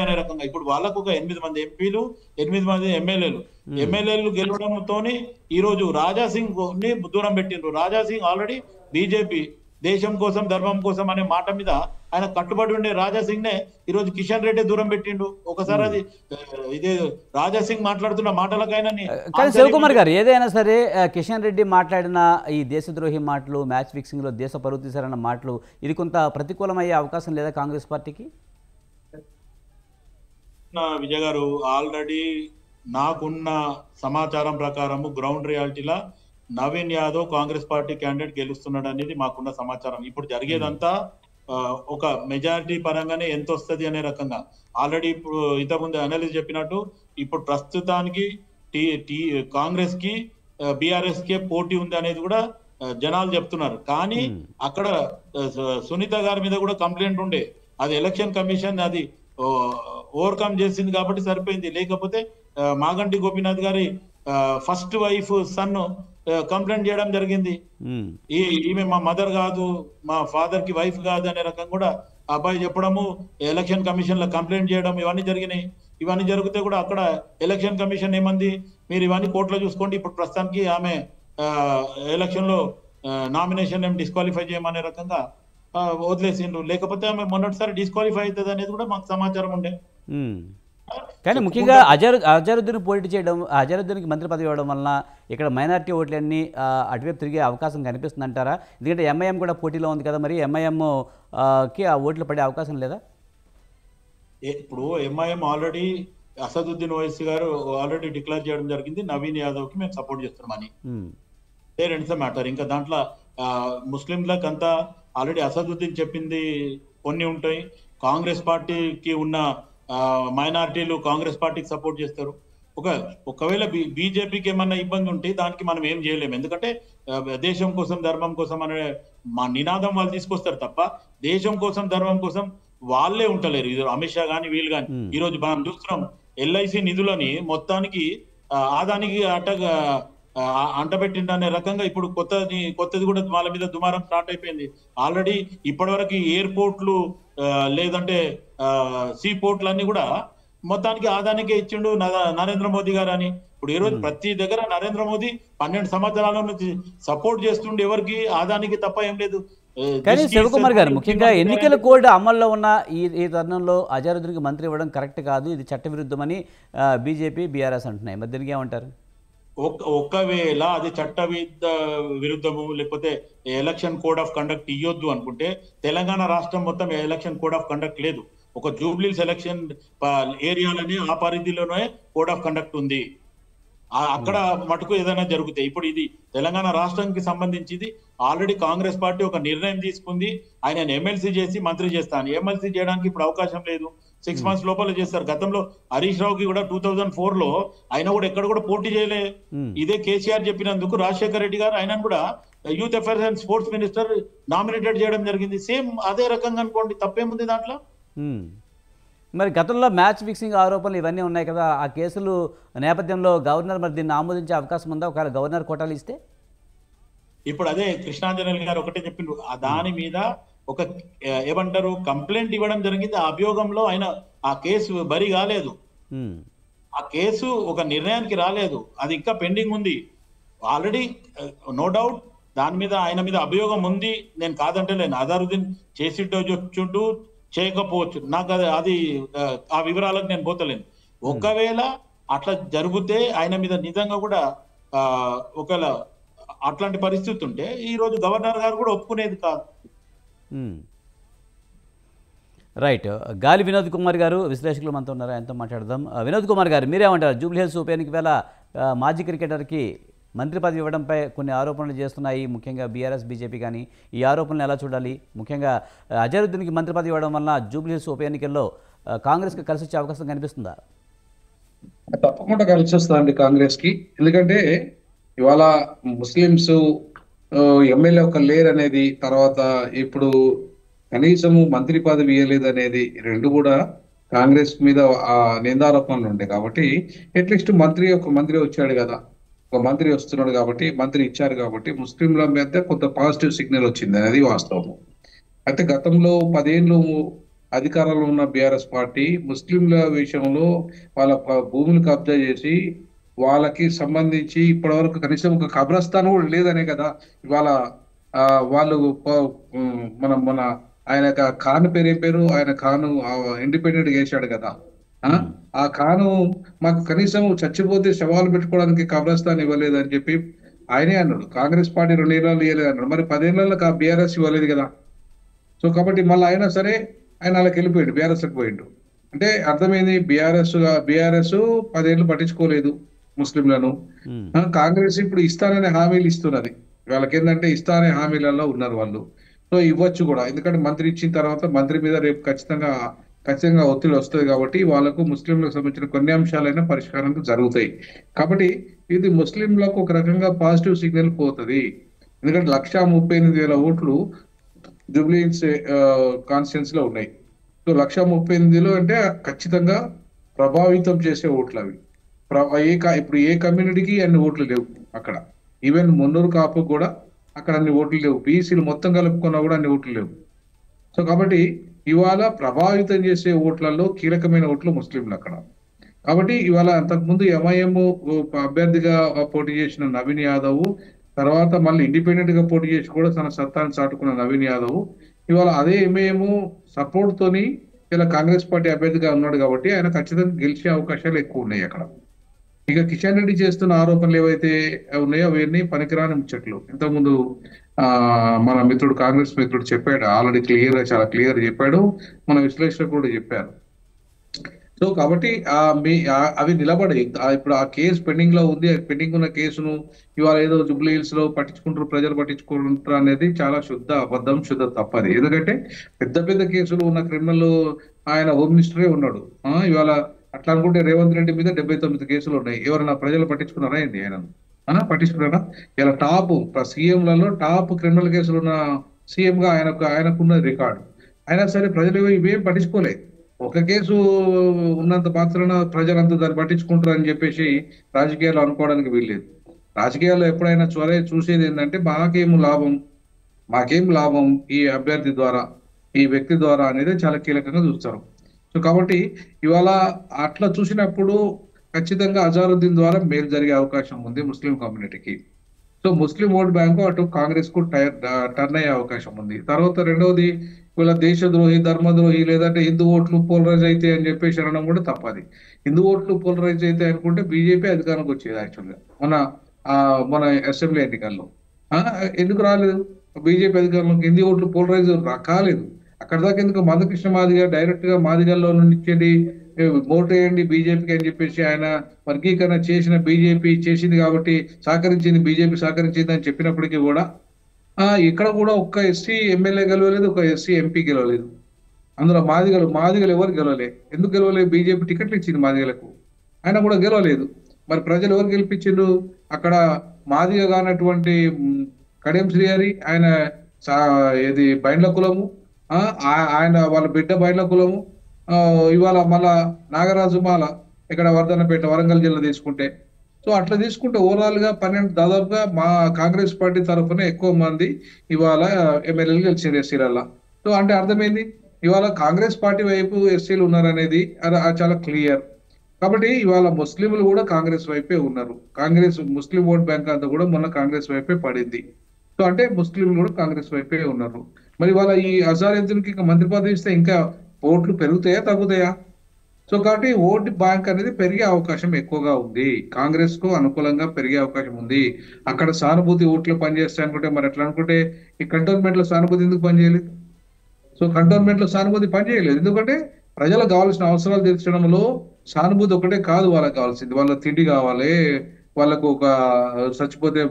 అనే రకంగా ఇప్పుడు వాళ్ళకు ఒక 8 మంది ఎంపీలు, 8 మంది ఎమ్మెల్యేలు గెలవడంతో ఈ రోజు రాజాసింగ్ ని దూరం పెట్టిండ్రు. రాజాసింగ్ ఆల్రెడీ బీజేపీ దేశం కోసం ధర్మం కోసం అనే మాట మీద ఆయన కట్టుబడి ఉండే రాజాసింగ్ నే ఈ రోజు కిషన్ రెడ్డి దూరం పెట్టిండు. ఒకసారి అది ఇదే రాజాసింగ్ మాట్లాడుతున్న మాటలకైనా. కానీ శివకుమార్ గారు ఏదైనా సరే కిషన్ రెడ్డి మాట్లాడిన ఈ దేశద్రోహి మాటలు, మ్యాచ్ ఫిక్సింగ్ లో దేశ పరువు తీశారన్న మాటలు ఇది కొంత ప్రతికూలమయ్యే అవకాశం లేదా కాంగ్రెస్ పార్టీకి? విజయ్ గారు, ఆల్రెడీ నాకున్న సమాచారం ప్రకారము గ్రౌండ్ రియాలిటీలా నవీన్ యాదవ్ కాంగ్రెస్ పార్టీ క్యాండిడేట్ గెలుస్తున్నాడు అనేది మాకున్న సమాచారం. ఇప్పుడు జరిగేదంతా ఒక మెజారిటీ పరంగానే ఎంత వస్తుంది అనే రకంగా. ఆల్రెడీ ఇప్పుడు ఇంతకుముందు అనలిస్ట్ చెప్పినట్టు ఇప్పుడు ప్రస్తుతానికి కాంగ్రెస్ కి బీఆర్ఎస్ కే పోటీ ఉంది అనేది కూడా జనాలు చెప్తున్నారు. కానీ అక్కడ సునీత గారి మీద కూడా కంప్లైంట్ ఉండే, అది ఎలక్షన్ కమిషన్ అది ఓవర్కమ్ చేసింది కాబట్టి సరిపోయింది. లేకపోతే మాగంటి గోపీనాథ్ గారి ఫస్ట్ వైఫ్ సన్ కంప్లైంట్ చేయడం జరిగింది. ఈమె మా మదర్ కాదు, మా ఫాదర్ కి వైఫ్ కాదు అనే రకం కూడా అబ్బాయి చెప్పడము, ఎలక్షన్ కమిషన్ లో కంప్లైంట్ చేయడం, ఇవన్నీ జరిగినాయి. ఇవన్నీ జరిగితే కూడా అక్కడ ఎలక్షన్ కమిషన్ ఏమంది, మీరు ఇవన్నీ కోర్టులో చూసుకోండి, ఇప్పుడు ప్రస్తుతానికి ఆమె ఎలక్షన్ లో నామినేషన్ ఏం డిస్క్వాలిఫై చేయమనే రకంగా వదిలేసిండ్రు. లేకపోతే ఆమె మొన్నటిసారి డిస్క్వాలిఫై అవుతుంది అనేది కూడా మాకు సమాచారం ఉండే. కానీ ముఖ్యంగా అజరుద్దీన్ పోటీ చేయడం, అజరుద్దీన్కి మంత్రి పదవి ఇవ్వడం వలన ఇక్కడ మైనారిటీ ఓట్లన్నీ అటువైపు తిరిగే అవకాశం కనిపిస్తుంది అంటారా? ఎందుకంటే ఎంఐఎం కూడా పోటీలో ఉంది కదా, మరి ఎంఐఎంకి ఆ ఓట్లు పడే అవకాశం లేదా? ఇప్పుడు ఎంఐఎం ఆల్రెడీ అసదుద్దీన్ ఓవైసీ గారు ఆల్రెడీ డిక్లేర్ చేయడం జరిగింది, నవీన్ యాదవ్ కి మేము సపోర్ట్ చేస్తున్నామని. Ends matter. ఇంకా దాంట్లో ముస్లింలకు అంతా ఆల్రెడీ అసదుద్దీన్ చెప్పింది కొన్ని ఉంటాయి. కాంగ్రెస్ పార్టీకి ఉన్న మైనారిటీలు కాంగ్రెస్ పార్టీకి సపోర్ట్ చేస్తారు. ఒకవేళ బీజేపీకి ఏమన్నా ఇబ్బంది ఉంటే దానికి మనం ఏం చేయలేము. ఎందుకంటే దేశం కోసం ధర్మం కోసం అనే మా నినాదం వాళ్ళు తీసుకొస్తారు తప్ప దేశం కోసం ధర్మం కోసం వాళ్ళే ఉంటలేరు. ఇది అమిత్ షా కానీ వీళ్ళు కానీ. ఈ రోజు మనం చూస్తున్నాం ఎల్ఐసి నిధులని మొత్తానికి ఆదానికి అంటబెట్టిండనే రకంగా ఇప్పుడు కొత్తది కూడా వాళ్ళ మీద దుమారం స్టార్ట్ అయిపోయింది. ఆల్రెడీ ఇప్పటివరకు ఎయిర్పోర్ట్లు లేదంటే సీ పోర్ట్లు అన్ని కూడా మొత్తానికి ఆదానికే ఇచ్చిండు నరేంద్ర మోదీ గారు అని. ఇప్పుడు ఈ రోజు ప్రతి దగ్గర నరేంద్ర మోదీ 12 సంవత్సరాల నుంచి సపోర్ట్ చేస్తుండే ఎవరికి, ఆదానికి తప్ప ఏం లేదు. కానీ శివకుమార్ గారు, ముఖ్యంగా ఎన్నికల కోడ్ అమల్లో ఉన్న ఈ తరుణంలో అజరుద్దీన్కి మంత్రి ఇవ్వడం కరెక్ట్ కాదు, ఇది చట్టవిరుద్ధమని బీజేపీ బీఆర్ఎస్ అంటున్నాయి. మరి దీనికి ఏమంటారు? ఒకవేళ అది చట్ట విరుద్ధము లేకపోతే ఎలక్షన్ కోడ్ ఆఫ్ కండక్ట్ ఇవ్వద్దు అనుకుంటే తెలంగాణ రాష్ట్రం మొత్తం ఎలక్షన్ కోడ్ ఆఫ్ కండక్ట్ లేదు. ఒక జూబ్లీస్ ఎలక్షన్ ఏరియాలని ఆ పరిధిలోనే కోడ్ ఆఫ్ కండక్ట్ ఉంది. అక్కడ మటుకు ఏదైనా జరుగుతాయి. ఇప్పుడు ఇది తెలంగాణ రాష్ట్రానికి సంబంధించింది. ఆల్రెడీ కాంగ్రెస్ పార్టీ ఒక నిర్ణయం తీసుకుంది, ఆయన ఎమ్మెల్సీ చేసి మంత్రి చేస్తాను. ఎమ్మెల్సీ చేయడానికి ఇప్పుడు అవకాశం లేదు, 6 months లోపల చేస్తారు. గతంలో హరీష్ రావుకి కూడా 2004లో ఆయన కూడా ఎక్కడ కూడా పోటీ చేయలే. ఇదే కేసీఆర్ చెప్పినందుకు రాజశేఖర రెడ్డి గారు ఆయన కూడా youth affairs and sports minister nominated చేయడం జరిగింది. సేమ్ అదే రకంగా అనుకోండి, తప్పేముంది దాంట్లో? మరి గతంలో మ్యాచ్ ఫిక్సింగ్ ఆరోపణలు ఇవన్నీ ఉన్నాయి కదా, ఆ కేసులు నేపథ్యంలో గవర్నర్ మరి దీన్ని ఆమోదించే అవకాశం ఉందా ఒకవేళ గవర్నర్ కోటాలు ఇస్తే? ఇప్పుడు అదే కృష్ణాంజనేయులు గారు ఒకటే చెప్పిండు, దాని మీద ఒక ఏమంటారు కంప్లైంట్ ఇవ్వడం జరిగింది. ఆ అభియోగంలో ఆయన ఆ కేసు బరి కాలేదు, ఆ కేసు ఒక నిర్ణయానికి రాలేదు, అది ఇంకా పెండింగ్ ఉంది. ఆల్రెడీ నో డౌట్ దాని మీద ఆయన మీద అభియోగం ఉంది, నేను కాదంటలేను. అజరుద్దీన్ చేసిట్టు చేయకపోవచ్చు, నాకు అది ఆ వివరాలకు నేను పోతలేను. ఒకవేళ అట్లా జరిగితే ఆయన మీద నిజంగా కూడా ఒకవేళ అట్లాంటి పరిస్థితి ఉంటే ఈ రోజు గవర్నర్ గారు కూడా ఒప్పుకునేది కాదు. రైట్. గాలి వినోద్ కుమార్ గారు విశ్లేషకులు మనతో ఉన్నారు, ఆయనతో మాట్లాడదాం. వినోద్ కుమార్ గారు, మీరేమంటారు? జూబ్లీ హిల్స్ ఉప ఎన్నిక వేళ మాజీ క్రికెటర్కి మంత్రి పదవి ఇవ్వడంపై కొన్ని ఆరోపణలు చేస్తున్నాయి ముఖ్యంగా బీఆర్ఎస్ బీజేపీ. కానీ ఈ ఆరోపణలు ఎలా చూడాలి? ముఖ్యంగా అజరుద్దీన్కి మంత్రి పదవి ఇవ్వడం వల్ల జూబ్లీ హిల్స్ ఉప ఎన్నికల్లో కాంగ్రెస్కి కలిసి వచ్చే అవకాశం కనిపిస్తుందా? తప్పకుండా కలిసి వస్తుందండి కాంగ్రెస్కి. ఎందుకంటే ఇవాళ ముస్లిమ్స్ ఎమ్మెల్యే ఒక లేరు అనేది, తర్వాత ఇప్పుడు కనీసము మంత్రి పదవి ఇవ్వలేదు అనేది, రెండు కూడా కాంగ్రెస్ మీద నిందారోపణలు ఉండే. కాబట్టి అట్లీస్ట్ ఒక మంత్రి వచ్చాడు కదా, ఒక మంత్రి వస్తున్నాడు కాబట్టి, మంత్రి ఇచ్చారు కాబట్టి ముస్లింల మీద కొంత పాజిటివ్ సిగ్నల్ వచ్చింది అనేది వాస్తవం. అయితే గతంలో 10 ఏళ్ళు అధికారంలో ఉన్న బీఆర్ఎస్ పార్టీ ముస్లింల విషయంలో వాళ్ళ భూములు కబ్జా చేసి వాళ్ళకి సంబంధించి ఇప్పటి వరకు కనీసం ఒక కబ్రస్థానం కూడా లేదనే కదా ఇవాళ వాళ్ళు మన ఆయన ఖాన్ పేరు ఏం పేరు, ఆయన ఖాను ఇండిపెండెంట్ చేశాడు కదా, ఆ ఖాను మాకు కనీసం చచ్చిపోతే శవాలు పెట్టుకోవడానికి కబ్రస్థాన్ ఇవ్వలేదు అని చెప్పి ఆయనే అన్నాడు. కాంగ్రెస్ పార్టీ 2 ఏళ్ళు ఇవ్వలేదు అన్నాడు, మరి 10 ఏళ్ళకి బీఆర్ఎస్ ఇవ్వలేదు కదా. సో కాబట్టి మళ్ళీ అయినా సరే ఆయన వాళ్ళకి వెళ్ళిపోయాడు, బీఆర్ఎస్కి పోయిండు. అంటే అర్థమైంది, బీఆర్ఎస్ 10 ఏళ్ళు పట్టించుకోలేదు ముస్లింలను. కాంగ్రెస్ ఇప్పుడు ఇస్తాననే హామీలు ఇస్తున్నది. వాళ్ళకి ఏంటంటే ఇస్తానే హామీలలో ఉన్నారు వాళ్ళు. సో ఇవ్వచ్చు కూడా, ఎందుకంటే మంత్రి ఇచ్చిన తర్వాత మంత్రి మీద రేపు ఖచ్చితంగా ఒత్తిడి వస్తుంది కాబట్టి వాళ్ళకు ముస్లింలకు సంబంధించిన కొన్ని అంశాలైనా పరిష్కారం జరుగుతాయి. కాబట్టి ఇది ముస్లింలకు ఒక రకంగా పాజిటివ్ సిగ్నల్ పోతుంది. ఎందుకంటే 1,38,000 ఓట్లు జూబ్లీహిల్స్ కాన్స్టిట్యున్సీ లో ఉన్నాయి. సో 1,38,000 అంటే ఖచ్చితంగా ప్రభావితం చేసే ఓట్లు అవి. ఇప్పుడు ఏ కమ్యూనిటీకి అన్ని ఓట్లు లేవు అక్కడ. ఈవెన్ మున్నూరు కాపు కూడా అక్కడ అన్ని ఓట్లు లేవు. బీసీలు మొత్తం కలుపుకున్నా కూడా అన్ని ఓట్లు లేవు. సో కాబట్టి ఇవాళ ప్రభావితం చేసే ఓట్లలో కీలకమైన ఓట్లు ముస్లింలు అక్కడ. కాబట్టి ఇవాళ అంతకుముందు ఎంఐఎం అభ్యర్థిగా పోటీ చేసిన నవీన్ యాదవ్, తర్వాత మళ్ళీ ఇండిపెండెంట్ గా పోటీ చేసి కూడా తన సత్తాన్ని చాటుకున్న నవీన్ యాదవ్ ఇవాళ అదే ఎంఐఎం సపోర్ట్ తోని ఇలా కాంగ్రెస్ పార్టీ అభ్యర్థిగా ఉన్నాడు కాబట్టి ఆయన ఖచ్చితంగా గెలిచే అవకాశాలు ఎక్కువ ఉన్నాయి అక్కడ. ఇక కిషన్ రెడ్డి చేస్తున్న ఆరోపణలు ఏవైతే ఉన్నాయో అవన్నీ పనికిరాని ముచ్చట్లు. ఇంతకుముందు మన మిత్రుడు కాంగ్రెస్ మిత్రుడు చెప్పాడు, ఆల్రెడీ చాలా క్లియర్ చెప్పాడు, మన విశ్లేషకులు కూడా చెప్పారు. సో కాబట్టి అవి నిలబడే ఇప్పుడు ఆ కేసు పెండింగ్ లో ఉంది. పెండింగ్ ఉన్న కేసును ఇవాళ ఏదో జూబ్లీ హిల్స్ లో పట్టించుకుంటారు, ప్రజలు పట్టించుకుంటారు అనేది చాలా శుద్ధ అబద్ధం, శుద్ధ తప్పది. ఎందుకంటే పెద్ద పెద్ద కేసులు ఉన్న క్రిమినల్ ఆయన హోమ్ మినిస్టరే ఉన్నాడు. ఇవాళ అట్లా అనుకుంటే రేవంత్ రెడ్డి మీద 79 కేసులు ఉన్నాయి. ఎవరైనా ప్రజలు పట్టించుకున్నారా ఏంది ఆయన పట్టించుకున్నారా? ఇలా టాప్ సీఎంలలో టాప్ క్రిమినల్ కేసులు ఉన్న సీఎం గా ఆయనకున్న రికార్డు. అయినా సరే ప్రజలు ఇవేం పట్టించుకోలేదు. ఒక కేసు ఉన్నంత మాత్రాన ప్రజలంతా దాన్ని పట్టించుకుంటారు అని చెప్పేసి రాజకీయాలు అనుకోవడానికి వీల్లేదు. రాజకీయాల్లో ఎప్పుడైనా చూసేది ఏంటంటే మాకేం లాభం ఈ అభ్యర్థి ద్వారా, ఈ వ్యక్తి ద్వారా అనేది చాలా కీలకంగా చూస్తారు. సో కాబట్టి ఇవాళ అట్లా చూసినప్పుడు ఖచ్చితంగా అజారుద్దీన్ ద్వారా మేలు జరిగే అవకాశం ఉంది ముస్లిం కమ్యూనిటీకి. సో ముస్లిం ఓట్ బ్యాంకు అటు కాంగ్రెస్ కు టర్న్ అయ్యే అవకాశం ఉంది. తర్వాత రెండవది, వీళ్ళ దేశద్రోహి, ధర్మద్రోహి, లేదంటే హిందూ ఓట్లు పోలరైజ్ అయితే అని చెప్పేసి అనడం కూడా తప్పది. హిందూ ఓట్లు పోలరైజ్ అయితే అనుకుంటే బీజేపీ అధికారంకి వచ్చేది. యాక్చువల్గా మన అసెంబ్లీ ఎన్నికల్లో ఎందుకు రాలేదు బీజేపీ అధికారంలోకి? హిందీ ఓట్లు పోలరైజ్ కాలేదు. అక్కడ దాకా ఎందుకు మందకృష్ణ మాదిగ డైరెక్ట్ గా మాదిగల్లో నుండి ఓటు వేయండి బీజేపీకి అని చెప్పేసి ఆయన వర్గీకరణ చేసిన బీజేపీ చేసింది కాబట్టి బీజేపీ సహకరించింది అని చెప్పినప్పటికీ కూడా ఇక్కడ కూడా ఒక్క ఎస్సీ ఎమ్మెల్యే గెలవలేదు, ఒక ఎస్సీ ఎంపీ గెలవలేదు. అందులో మాదిగలు ఎవరు గెలవలేదు. ఎందుకు గెలవలేదు? బీజేపీ టికెట్లు ఇచ్చింది మాదిగలకు, ఆయన కూడా గెలవలేదు. మరి ప్రజలు ఎవరు గెలిపించిండ్రు? అక్కడ మాదిగ కానటువంటి కడియం శ్రీహరి, ఆయన ఇది బైండ్ల కులము, ఆయన వాళ్ళ బిడ్డ బైండ్ల కులము. ఇవాళ మళ్ళా నాగరాజు మాల ఇక్కడ వర్ధన్నపేట వరంగల్ జిల్లా తీసుకుంటే, సో అట్లా తీసుకుంటే ఓవరాల్ గా దాదాపుగా మా కాంగ్రెస్ పార్టీ తరఫున ఎక్కువ మంది ఇవాళ ఎమ్మెల్యేలు గెలిచారు ఎస్సీలల్లా. సో అంటే అర్థమైంది ఇవాళ కాంగ్రెస్ పార్టీ వైపు ఎస్సీలు ఉన్నారనేది చాలా క్లియర్. కాబట్టి ఇవాళ ముస్లింలు కూడా కాంగ్రెస్ వైపే ఉన్నారు. ముస్లిం ఓట్ బ్యాంక్ అంతా కూడా మొన్న కాంగ్రెస్ వైపే పడింది. సో అంటే ముస్లింలు కూడా కాంగ్రెస్ వైపే ఉన్నారు. మరి ఇవాళ ఈ అజారుద్దీన్ కి మంత్రి పదవి ఇస్తే ఇంకా ఓట్లు పెరుగుతాయా తగ్గుతాయా? సో కాబట్టి ఓటు బ్యాంక్ అనేది పెరిగే అవకాశం ఎక్కువగా ఉంది. కాంగ్రెస్ కు అనుకూలంగా పెరిగే అవకాశం ఉంది. అక్కడ సానుభూతి ఓట్లు పనిచేస్తాయి అనుకుంటే మరి ఎట్లా అనుకుంటే ఈ కంటోన్మెంట్ లో సానుభూతి ఎందుకు పనిచేయలేదు? సో కంటోన్మెంట్ లో సానుభూతి పనిచేయలేదు ఎందుకంటే ప్రజలకు కావాల్సిన అవసరాలు తీర్చడంలో సానుభూతి ఒకటే కాదు వాళ్ళకి కావాల్సింది. వాళ్ళ తిండి కావాలి, వాళ్ళకు ఒక చచ్చిపోతే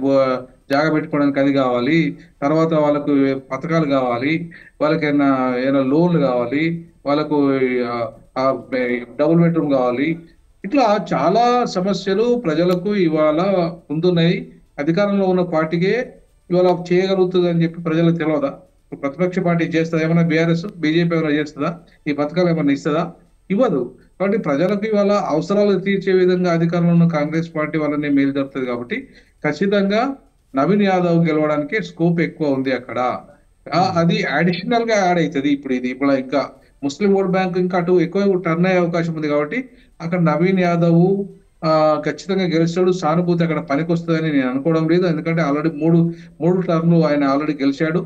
జాగ పెట్టుకోవడానికి అది కావాలి, తర్వాత వాళ్ళకు పథకాలు కావాలి, వాళ్ళకి ఏమైనా లోన్లు కావాలి, వాళ్ళకు డబుల్ బెడ్రూమ్ కావాలి. ఇట్లా చాలా సమస్యలు ప్రజలకు ఇవాళ ముందున్నాయి. అధికారంలో ఉన్న పార్టీకే ఇవాళ చేయగలుగుతుంది అని చెప్పి ప్రజలకు తెలియదా? ప్రతిపక్ష పార్టీ చేస్తుందా ఏమైనా? బీజేపీ ఏమైనా చేస్తుందా? ఈ పథకాలు ఏమైనా ఇస్తుందా? ఇవ్వదు. కాబట్టి ప్రజలకు ఇవాళ అవసరాలు తీర్చే విధంగా అధికారంలో ఉన్న కాంగ్రెస్ పార్టీ వాళ్ళని మేలు జరుగుతుంది. కాబట్టి ఖచ్చితంగా నవీన్ యాదవ్ గెలవడానికి స్కోప్ ఎక్కువ ఉంది అక్కడ. అది అడిషనల్ గా యాడ్ అవుతుంది. ఇప్పుడు ఇంకా ముస్లిం ఓట్ బ్యాంక్ ఇంకా అటు ఎక్కువ టర్న్ అయ్యే అవకాశం ఉంది. కాబట్టి అక్కడ నవీన్ యాదవ్ ఖచ్చితంగా గెలిచాడు. సానుభూతి అక్కడ పనికి వస్తుందని నేను అనుకోవడం లేదు. ఎందుకంటే ఆల్రెడీ మూడు టర్మ్లు ఆయన ఆల్రెడీ గెలిచాడు.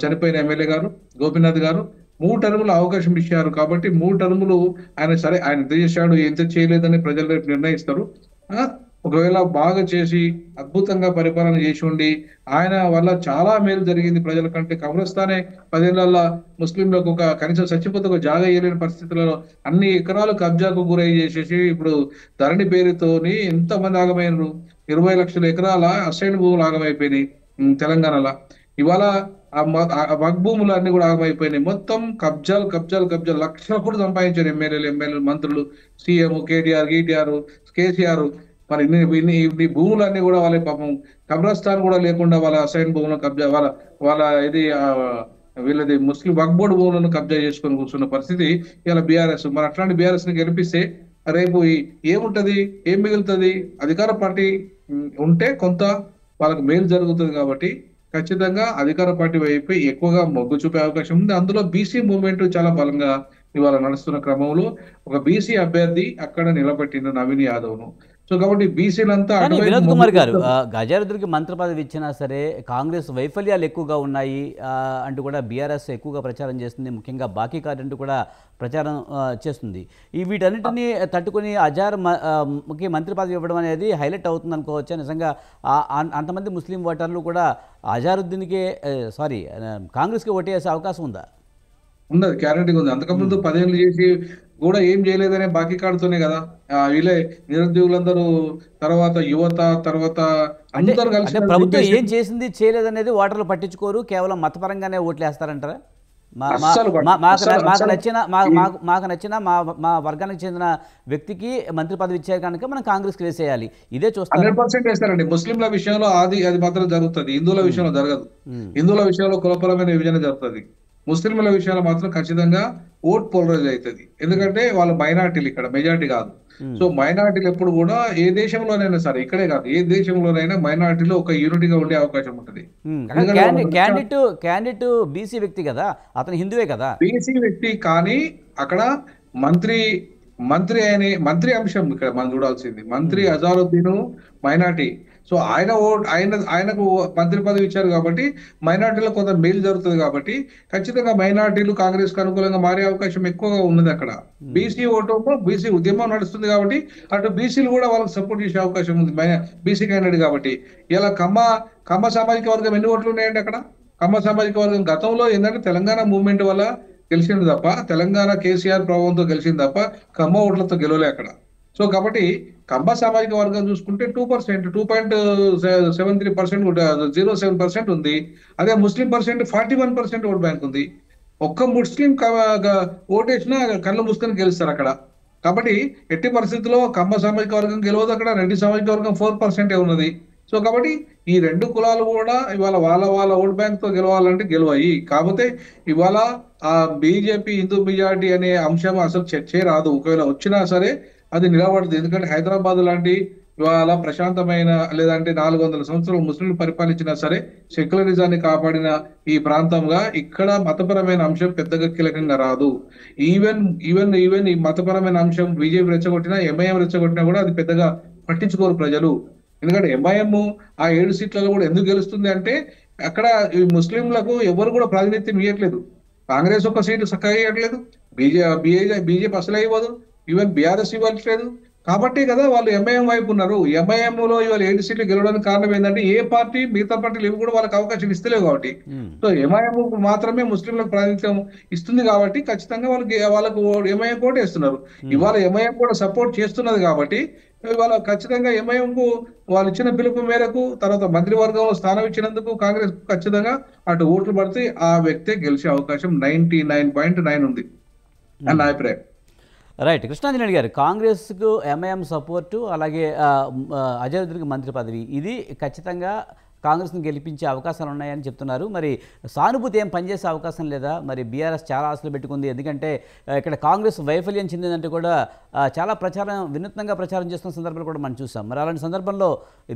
చనిపోయిన ఎమ్మెల్యే గారు గోపీనాథ్ గారు 3 టర్ములు అవకాశం ఇచ్చారు. కాబట్టి 3 టర్ములు ఆయన ఎంత చేశాడు ఎంత చేయలేదని ప్రజలు రేపు నిర్ణయిస్తారు. ఒకవేళ బాగా చేసి అద్భుతంగా పరిపాలన చేసి ఉండి ఆయన వల్ల చాలా మేలు జరిగింది ప్రజల కంటే. కబ్రస్థానే 10 ఏళ్లలో ముస్లింలకు కనీసం చచ్చిపోతే ఒక జాగా వేయలేని పరిస్థితులలో అన్ని ఎకరాలు కబ్జాకు గురై చేసేసి ఇప్పుడు ధరణి పేరుతోని ఎంతమంది ఆగమైనరు? 20 లక్షల ఎకరాల అసైన్ భూములు ఆగమైపోయినాయి తెలంగాణలో. ఇవాళ వక్ భూములు అన్ని కూడా ఆగమైపోయినాయి. మొత్తం కబ్జాలు లక్షల కూడా సంపాదించారు ఎమ్మెల్యేలు, మంత్రులు, సీఎం, కేటీఆర్, కేసీఆర్. మరి ఇన్ని భూములన్నీ కూడా వాళ్ళ పాపం కబ్రస్థాన్ కూడా లేకుండా వాళ్ళ అసైన్ భూములను కబ్జా వాళ్ళ ఇది వీళ్ళది ముస్లిం వక్ఫ్ బోర్డు భూములను కబ్జా చేసుకొని కూర్చున్న పరిస్థితి ఇలా బీఆర్ఎస్. మరి అట్లాంటి బీఆర్ఎస్ ని గెలిపిస్తే రేపు ఏముంటది, ఏం మిగులుతుంది? అధికార పార్టీ ఉంటే కొంత వాళ్ళకి మేలు జరుగుతుంది కాబట్టి ఖచ్చితంగా అధికార పార్టీ వైపు ఎక్కువగా మొగ్గు చూపే అవకాశం ఉంది. అందులో బీసీ మూవ్మెంట్ చాలా బలంగా ఇవాళ నడుస్తున్న క్రమంలో ఒక బీసీ అభ్యర్థి అక్కడ నిలబెట్టిన నవీన్ యాదవ్ ను. సో కాబట్టి బీసీలంతా కానీ వినోద్ కుమార్ గారు గజారుద్రికి మంత్రి పదవి ఇచ్చినా సరే కాంగ్రెస్ వైఫల్యాలు ఎక్కువగా ఉన్నాయి అంటూ కూడా బీఆర్ఎస్ ఎక్కువగా ప్రచారం చేస్తుంది, ముఖ్యంగా బాకీ కార్డు అంటూ కూడా ప్రచారం చేస్తుంది. వీటన్నిటిని తట్టుకుని అజార్కి మంత్రి పదవి ఇవ్వడం అనేది హైలైట్ అవుతుంది అనుకోవచ్చా? నిజంగా అంతమంది ముస్లిం ఓటర్లు కూడా అజారుద్దీన్కి కాంగ్రెస్కి ఓటేసే అవకాశం ఉందా? ఉన్నది, గ్యారంటీగా ఉంది. అంతకుముందు 10 ఏళ్ళు చేసి కూడా ఏం చేయలేదనే బాకీ కార్డుతోనే కదా వీళ్ళే నిరుద్యోగులందరూ, తర్వాత యువత, తర్వాత అందరూ కలిసి ప్రభుత్వం ఏం చేసింది చేయలేదనేది ఓటర్లు పట్టించుకోరు, కేవలం మతపరంగానే ఓట్లు వేస్తారంటారా? మాకు నచ్చిన మా వర్గానికి చెందిన వ్యక్తికి మంత్రి పదవి ఇచ్చారు కనుక మనం కాంగ్రెస్కి వేసేయాలి, ఇదే చూస్తాం. 100% వేస్తారండి. ముస్లింల విషయంలో అది మాత్రం జరుగుతుంది, హిందువుల విషయంలో జరగదు. హిందువుల విషయంలో కులపరమైన విభజన జరుగుతుంది, ముస్లింల విషయంలో మాత్రం ఖచ్చితంగా ఓట్ పోలరైజ్ అవుతుంది. ఎందుకంటే వాళ్ళు మైనార్టీలు, ఇక్కడ మెజార్టీ కాదు. సో మైనార్టీలు ఎప్పుడు కూడా ఏ దేశంలోనైనా సరే, ఇక్కడే కాదు ఏ దేశంలోనైనా మైనార్టీలో ఒక యూనిటీగా ఉండే అవకాశం ఉంటుంది. క్యాండిడేట్ బీసీ వ్యక్తి కదా, అతను హిందువే కదా, బీసీ వ్యక్తి. కానీ అక్కడ మంత్రి అంశం ఇక్కడ మనం చూడాల్సింది. మంత్రి అజారుద్దీన్ మైనార్టీ. సో ఆయనకు మంత్రి పదవి ఇచ్చారు కాబట్టి మైనార్టీలో కొంత మేలు జరుగుతుంది కాబట్టి ఖచ్చితంగా మైనార్టీలు కాంగ్రెస్ కు అనుకూలంగా మారే అవకాశం ఎక్కువగా ఉన్నది. అక్కడ బీసీ ఓటు, బీసీ ఉద్యమం నడుస్తుంది కాబట్టి అటు బీసీలు కూడా వాళ్ళకి సపోర్ట్ చేసే అవకాశం ఉంది, బీసీ క్యాండిడేట్ కాబట్టి. ఇలా కమ్మ సామాజిక వర్గం ఎన్ని ఓట్లు ఉన్నాయండి అక్కడ? కమ్మ సామాజిక వర్గం గతంలో ఏంటంటే తెలంగాణ మూవ్మెంట్ వల్ల గెలిచింది తప్ప, తెలంగాణ కేసీఆర్ ప్రభావంతో గెలిచింది తప్ప కమ్మ ఓట్లతో గెలవలే అక్కడ. సో కాబట్టి కమ్మ సామాజిక వర్గం చూసుకుంటే 2%, 2.73%, 0.7% ఉంది. అదే ముస్లిం పర్సెంట్ 41% ఓట్ బ్యాంక్ ఉంది. ఒక్క ముస్లిం ఓటేసినా కళ్ళు మూసుకొని గెలుస్తారు అక్కడ. కాబట్టి ఎట్టి పరిస్థితుల్లో కమ్మ సామాజిక వర్గం గెలవదు అక్కడ, రెడ్డి సామాజిక వర్గం 4% ఉన్నది. సో కాబట్టి ఈ రెండు కులాలు కూడా ఇవాళ వాళ్ళ ఓట్ బ్యాంక్ తో గెలవాలంటే గెలవాయి. కాకపోతే ఇవాళ ఆ బీజేపీ హిందూ మెజారిటీ అనే అంశం అసలు చర్చే రాదు. ఒకవేళ వచ్చినా సరే అది నిలబడదు. ఎందుకంటే హైదరాబాద్ లాంటి ఇవాళ ప్రశాంతమైన, లేదంటే 400 సంవత్సరాలు ముస్లింలు పరిపాలించినా సరే సెక్యులరిజాన్ని కాపాడిన ఈ ప్రాంతంగా ఇక్కడ మతపరమైన అంశం పెద్దగా కీలకంగా రాదు. ఈవెన్ ఈ మతపరమైన అంశం బీజేపీ రెచ్చగొట్టినా, ఎంఐఎం రెచ్చగొట్టినా కూడా అది పెద్దగా పట్టించుకోరు ప్రజలు. ఎందుకంటే ఎంఐఎం ఆ 7 సీట్లలో కూడా ఎందుకు గెలుస్తుంది అంటే అక్కడ ఈ ముస్లింలకు ఎవరు కూడా ప్రాతినిధ్యం ఇవ్వట్లేదు. కాంగ్రెస్ ఒక సీటు చక్కగా ఇవ్వట్లేదు, బీజేపీ అసలే ఇవ్వదు, ఈవెన్ బీఆర్ఎస్ ఇవ్వట్లేదు. కాబట్టి కదా వాళ్ళు ఎంఐఎం వైపు ఉన్నారు. ఎంఐఎం లో ఇవాళ 7 సీట్లు గెలవడానికి కారణం ఏంటంటే ఏ పార్టీ, మిగతా పార్టీలు ఇవి కూడా వాళ్ళకి అవకాశం ఇస్తలేవు కాబట్టి. సో ఎంఐఎం మాత్రమే ముస్లింలకు ప్రాతినిధ్యం ఇస్తుంది కాబట్టి ఖచ్చితంగా వాళ్ళకు ఎంఐఎం కూడా వేస్తున్నారు. ఇవాళ ఎంఐఎం కూడా సపోర్ట్ చేస్తున్నది కాబట్టి ఇవాళ ఖచ్చితంగా ఎంఐఎం కు వాళ్ళు ఇచ్చిన పిలుపు మేరకు, తర్వాత మంత్రివర్గంలో స్థానం ఇచ్చినందుకు కాంగ్రెస్ ఖచ్చితంగా అటు ఓట్లు పడితే ఆ వ్యక్తే గెలిచే అవకాశం 99.9 ఉంది అని నా అభిప్రాయం. రైట్. కృష్ణాంజనేయులు గారు, కాంగ్రెస్కు ఎంఐఎం సపోర్టు, అలాగే అజరుద్దీన్కి మంత్రి పదవి, ఇది ఖచ్చితంగా కాంగ్రెస్ని గెలిపించే అవకాశాలు ఉన్నాయని చెప్తున్నారు. మరి సానుభూతి ఏం పనిచేసే అవకాశం లేదా? మరి బీఆర్ఎస్ చాలా ఆశలు పెట్టుకుంది, ఎందుకంటే ఇక్కడ కాంగ్రెస్ వైఫల్యం చెందిందంటే కూడా చాలా వినూత్నంగా ప్రచారం చేస్తున్న సందర్భాలు కూడా మనం చూసాం. మరి అలాంటి సందర్భంలో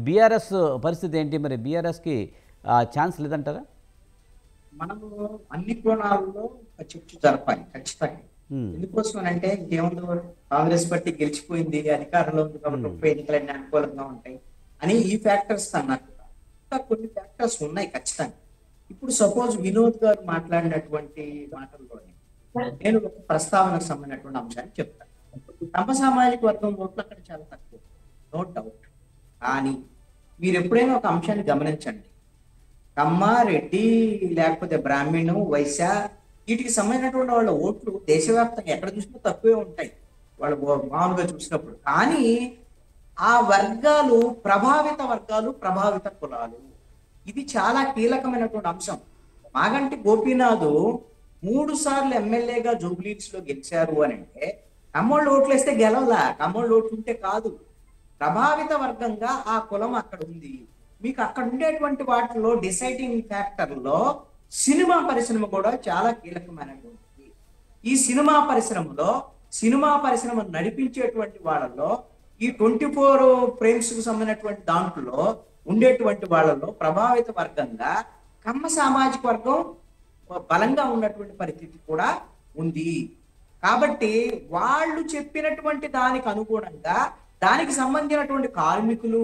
బీఆర్ఎస్ పరిస్థితి ఏంటి? మరి బీఆర్ఎస్కి ఛాన్స్ లేదంటారా? మనము అన్ని కోణాల్లో చర్చ జరపాలి ఖచ్చితంగా. ఎందుకోసం అంటే ఇంకేముందో, కాంగ్రెస్ పార్టీ గెలిచిపోయింది, అధికారంలో ఉంది కాబట్టి ఉప ఎన్నికలన్నీ అనుకూలంగా ఉంటాయి అని ఈ ఫ్యాక్టర్స్ అన్నారు. కొన్ని ఫ్యాక్టర్స్ ఉన్నాయి ఖచ్చితంగా. ఇప్పుడు సపోజ్ వినోద్ గారు మాట్లాడినటువంటి మాటల్లోనే నేను ఒక ప్రస్తావనకు సంబంధించినటువంటి అంశాన్ని చెప్తాను. కమ్మ సామాజిక వర్గం ఓట్లు అక్కడ చాలా తక్కువ, నో డౌట్. కానీ మీరు ఎప్పుడైనా ఒక అంశాన్ని గమనించండి, కమ్మ, రెడ్డి, లేకపోతే బ్రాహ్మణు, వైశ్య, వీటికి సంబంధించినటువంటి వాళ్ళ ఓట్లు దేశవ్యాప్తంగా ఎక్కడ చూసినా తక్కువే ఉంటాయి వాళ్ళు మామూలుగా చూసినప్పుడు. కానీ ఆ వర్గాలు ప్రభావిత వర్గాలు, ప్రభావిత కులాలు, ఇది చాలా కీలకమైనటువంటి అంశం. మాగంటి గోపీనాథ్ 3 సార్లు ఎమ్మెల్యేగా జూబ్లీస్ లో గెలిచారు అని అంటే కమ్మోళ్ళు ఓట్లు వేస్తే గెలవలా, కమ్మోళ్ళు ఓట్లు ఉంటే కాదు. ప్రభావిత వర్గంగా ఆ కులం అక్కడ ఉంది. మీకు అక్కడ ఉండేటువంటి వాటిలో డిసైడింగ్ ఫ్యాక్టర్లో సినిమా పరిశ్రమ కూడా చాలా కీలకమైనటువంటిది. ఈ సినిమా పరిశ్రమ నడిపించేటువంటి వాళ్ళలో ఈ 24 ఫ్రేమ్స్ కు సంబంధించినటువంటి దాంట్లో ఉండేటువంటి వాళ్ళలో ప్రభావిత వర్గంగా కమ్మ సామాజిక వర్గం బలంగా ఉన్నటువంటి పరిస్థితి కూడా ఉంది. కాబట్టి వాళ్ళు చెప్పినటువంటి దానికి అనుగుణంగా దానికి సంబంధించినటువంటి కార్మికులు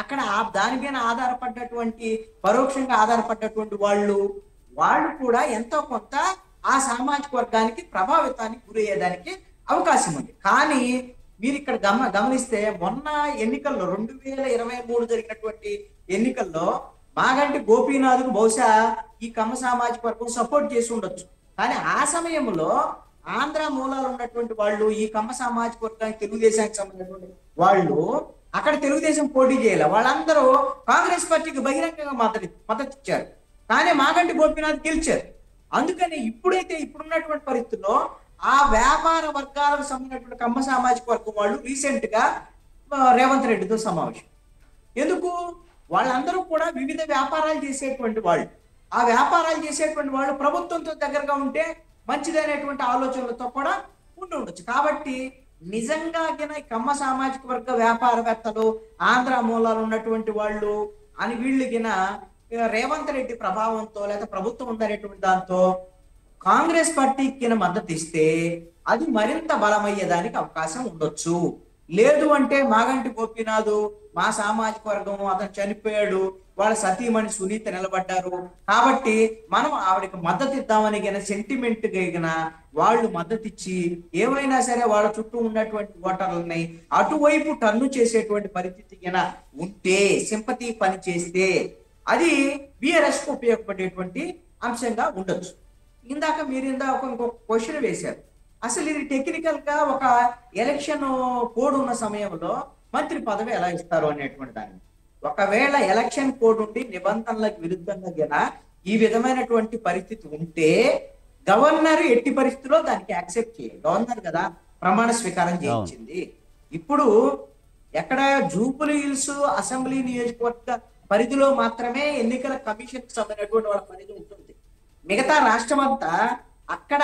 అక్కడ దాని మీద ఆధారపడ్డటువంటి పరోక్షంగా ఆధారపడ్డటువంటి వాళ్ళు కూడా ఎంతో కొంత ఆ సామాజిక వర్గానికి ప్రభావితానికి గురయ్యేదానికి అవకాశం ఉంది. కానీ మీరు ఇక్కడ గమనిస్తే మొన్న ఎన్నికల్లో 2023 జరిగినటువంటి ఎన్నికల్లో మాగంటి గోపీనాథ్కు బహుశా ఈ కమ్మ సామాజిక వర్గం సపోర్ట్ చేసి ఉండొచ్చు. కానీ ఆ సమయంలో ఆంధ్ర మూలాలు ఉన్నటువంటి వాళ్ళు ఈ కమ్మ సామాజిక వర్గానికి తెలుగుదేశానికి సంబంధించినటువంటి వాళ్ళు అక్కడ తెలుగుదేశం పోటీ చేయాలి. వాళ్ళందరూ కాంగ్రెస్ పార్టీకి బహిరంగంగా మద్దతు ఇచ్చారు. కానీ మాగంటి గోపీనాథ్ గెలిచారు. అందుకని ఇప్పుడున్నటువంటి పరిస్థితుల్లో ఆ వ్యాపార వర్గాలకు సంబంధించినటువంటి కమ్మ సామాజిక వర్గం వాళ్ళు రీసెంట్ గా రేవంత్ రెడ్డితో సమావేశం. ఎందుకు? వాళ్ళందరూ కూడా వివిధ వ్యాపారాలు చేసేటువంటి వాళ్ళు. ఆ వ్యాపారాలు చేసేటువంటి వాళ్ళు ప్రభుత్వంతో దగ్గరగా ఉంటే మంచిదనేటువంటి ఆలోచనలతో కూడా ఉండొచ్చు. కాబట్టి నిజంగా కమ్మ సామాజిక వర్గ వ్యాపారవేత్తలు ఆంధ్ర మూలాలు ఉన్నటువంటి వాళ్ళు అని వీళ్ళకిన రేవంత్ రెడ్డి ప్రభావంతో లేదా ప్రభుత్వం ఉందనేటువంటి దాంతో కాంగ్రెస్ పార్టీకి మద్దతు ఇస్తే అది మరింత బలమయ్యేదానికి అవకాశం ఉండొచ్చు. లేదు అంటే మాగంటి గోపీనాథ్ మా సామాజిక వర్గం అతను చనిపోయాడు, వాళ్ళ సతీమణి సునీత నిలబడ్డారు కాబట్టి మనం ఆవిడకి మద్దతు ఇద్దామని సెంటిమెంట్ గిన వాళ్ళు మద్దతు ఇచ్చి ఏమైనా సరే వాళ్ళ చుట్టూ ఉన్నటువంటి ఓటర్లని అటువైపు టర్ను చేసేటువంటి పరిస్థితి ఉంటే, సింపతి పని చేస్తే అది బీఆర్ఎస్ కు ఉపయోగపడేటువంటి అంశంగా ఉండొచ్చు. మీరు ఇంకొక క్వశ్చన్ వేశారు. అసలు ఇది టెక్నికల్ గా ఒక ఎలక్షన్ కోడ్ ఉన్న సమయంలో మంత్రి పదవి ఎలా ఇస్తారు అనేటువంటి దాన్ని, ఒకవేళ ఎలక్షన్ కోడ్ ఉండి నిబంధనలకు విరుద్ధంగా ఈ విధమైనటువంటి పరిస్థితి ఉంటే గవర్నర్ ఎట్టి పరిస్థితిలో దానికి యాక్సెప్ట్ చేయాలి. గవర్నర్ కదా ప్రమాణ స్వీకారం చేయించింది. ఇప్పుడు ఎక్కడ జూబ్లీ హిల్స్ అసెంబ్లీ నియోజకవర్గ పరిధిలో మాత్రమే ఎన్నికల కమిషన్ కి సంబంధించినటువంటి వాళ్ళ పరిధి ఉంటుంది. మిగతా రాష్ట్రం అంతా అక్కడ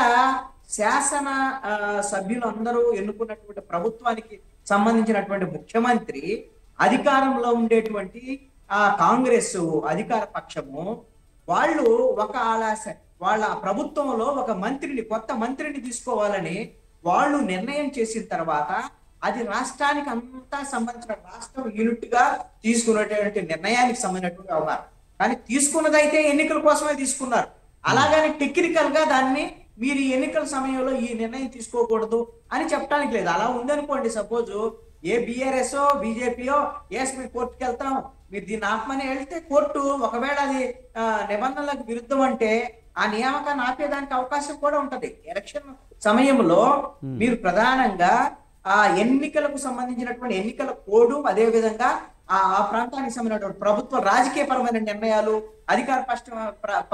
శాసన సభ్యులు అందరూ ఎన్నుకున్నటువంటి ప్రభుత్వానికి సంబంధించినటువంటి ముఖ్యమంత్రి, అధికారంలో ఉండేటువంటి కాంగ్రెస్ అధికార పక్షము వాళ్ళు వాళ్ళ ప్రభుత్వంలో ఒక కొత్త మంత్రిని తీసుకోవాలని వాళ్ళు నిర్ణయం చేసిన తర్వాత అది రాష్ట్రానికి అంతా సంబంధించిన రాష్ట్రం యూనిట్ గా తీసుకున్నటువంటి నిర్ణయానికి సంబంధించినటువంటి వ్యవహారం. కానీ తీసుకున్నదైతే ఎన్నికల కోసమే తీసుకున్నారు. అలాగని టెక్నికల్ గా దాన్ని మీరు ఈ ఎన్నికల సమయంలో ఈ నిర్ణయం తీసుకోకూడదు అని చెప్పడానికి లేదు. అలా ఉందనుకోండి, సపోజ్ ఏ బీఆర్ఎస్ బీజేపీయో మేము కోర్టుకి వెళ్తాం, మీరు దీన్ని ఆపమని వెళ్తే కోర్టు ఒకవేళ అది నిబంధనలకు విరుద్ధం అంటే ఆ నియామకాన్ని ఆపేదానికి అవకాశం కూడా ఉంటది. ఎలక్షన్ సమయంలో మీరు ప్రధానంగా ఆ ఎన్నికలకు సంబంధించినటువంటి ఎన్నికల కోడ్, అదే విధంగా ఆ ప్రాంతానికి సంబంధించినటువంటి ప్రభుత్వ రాజకీయపరమైన నిర్ణయాలు, అధికార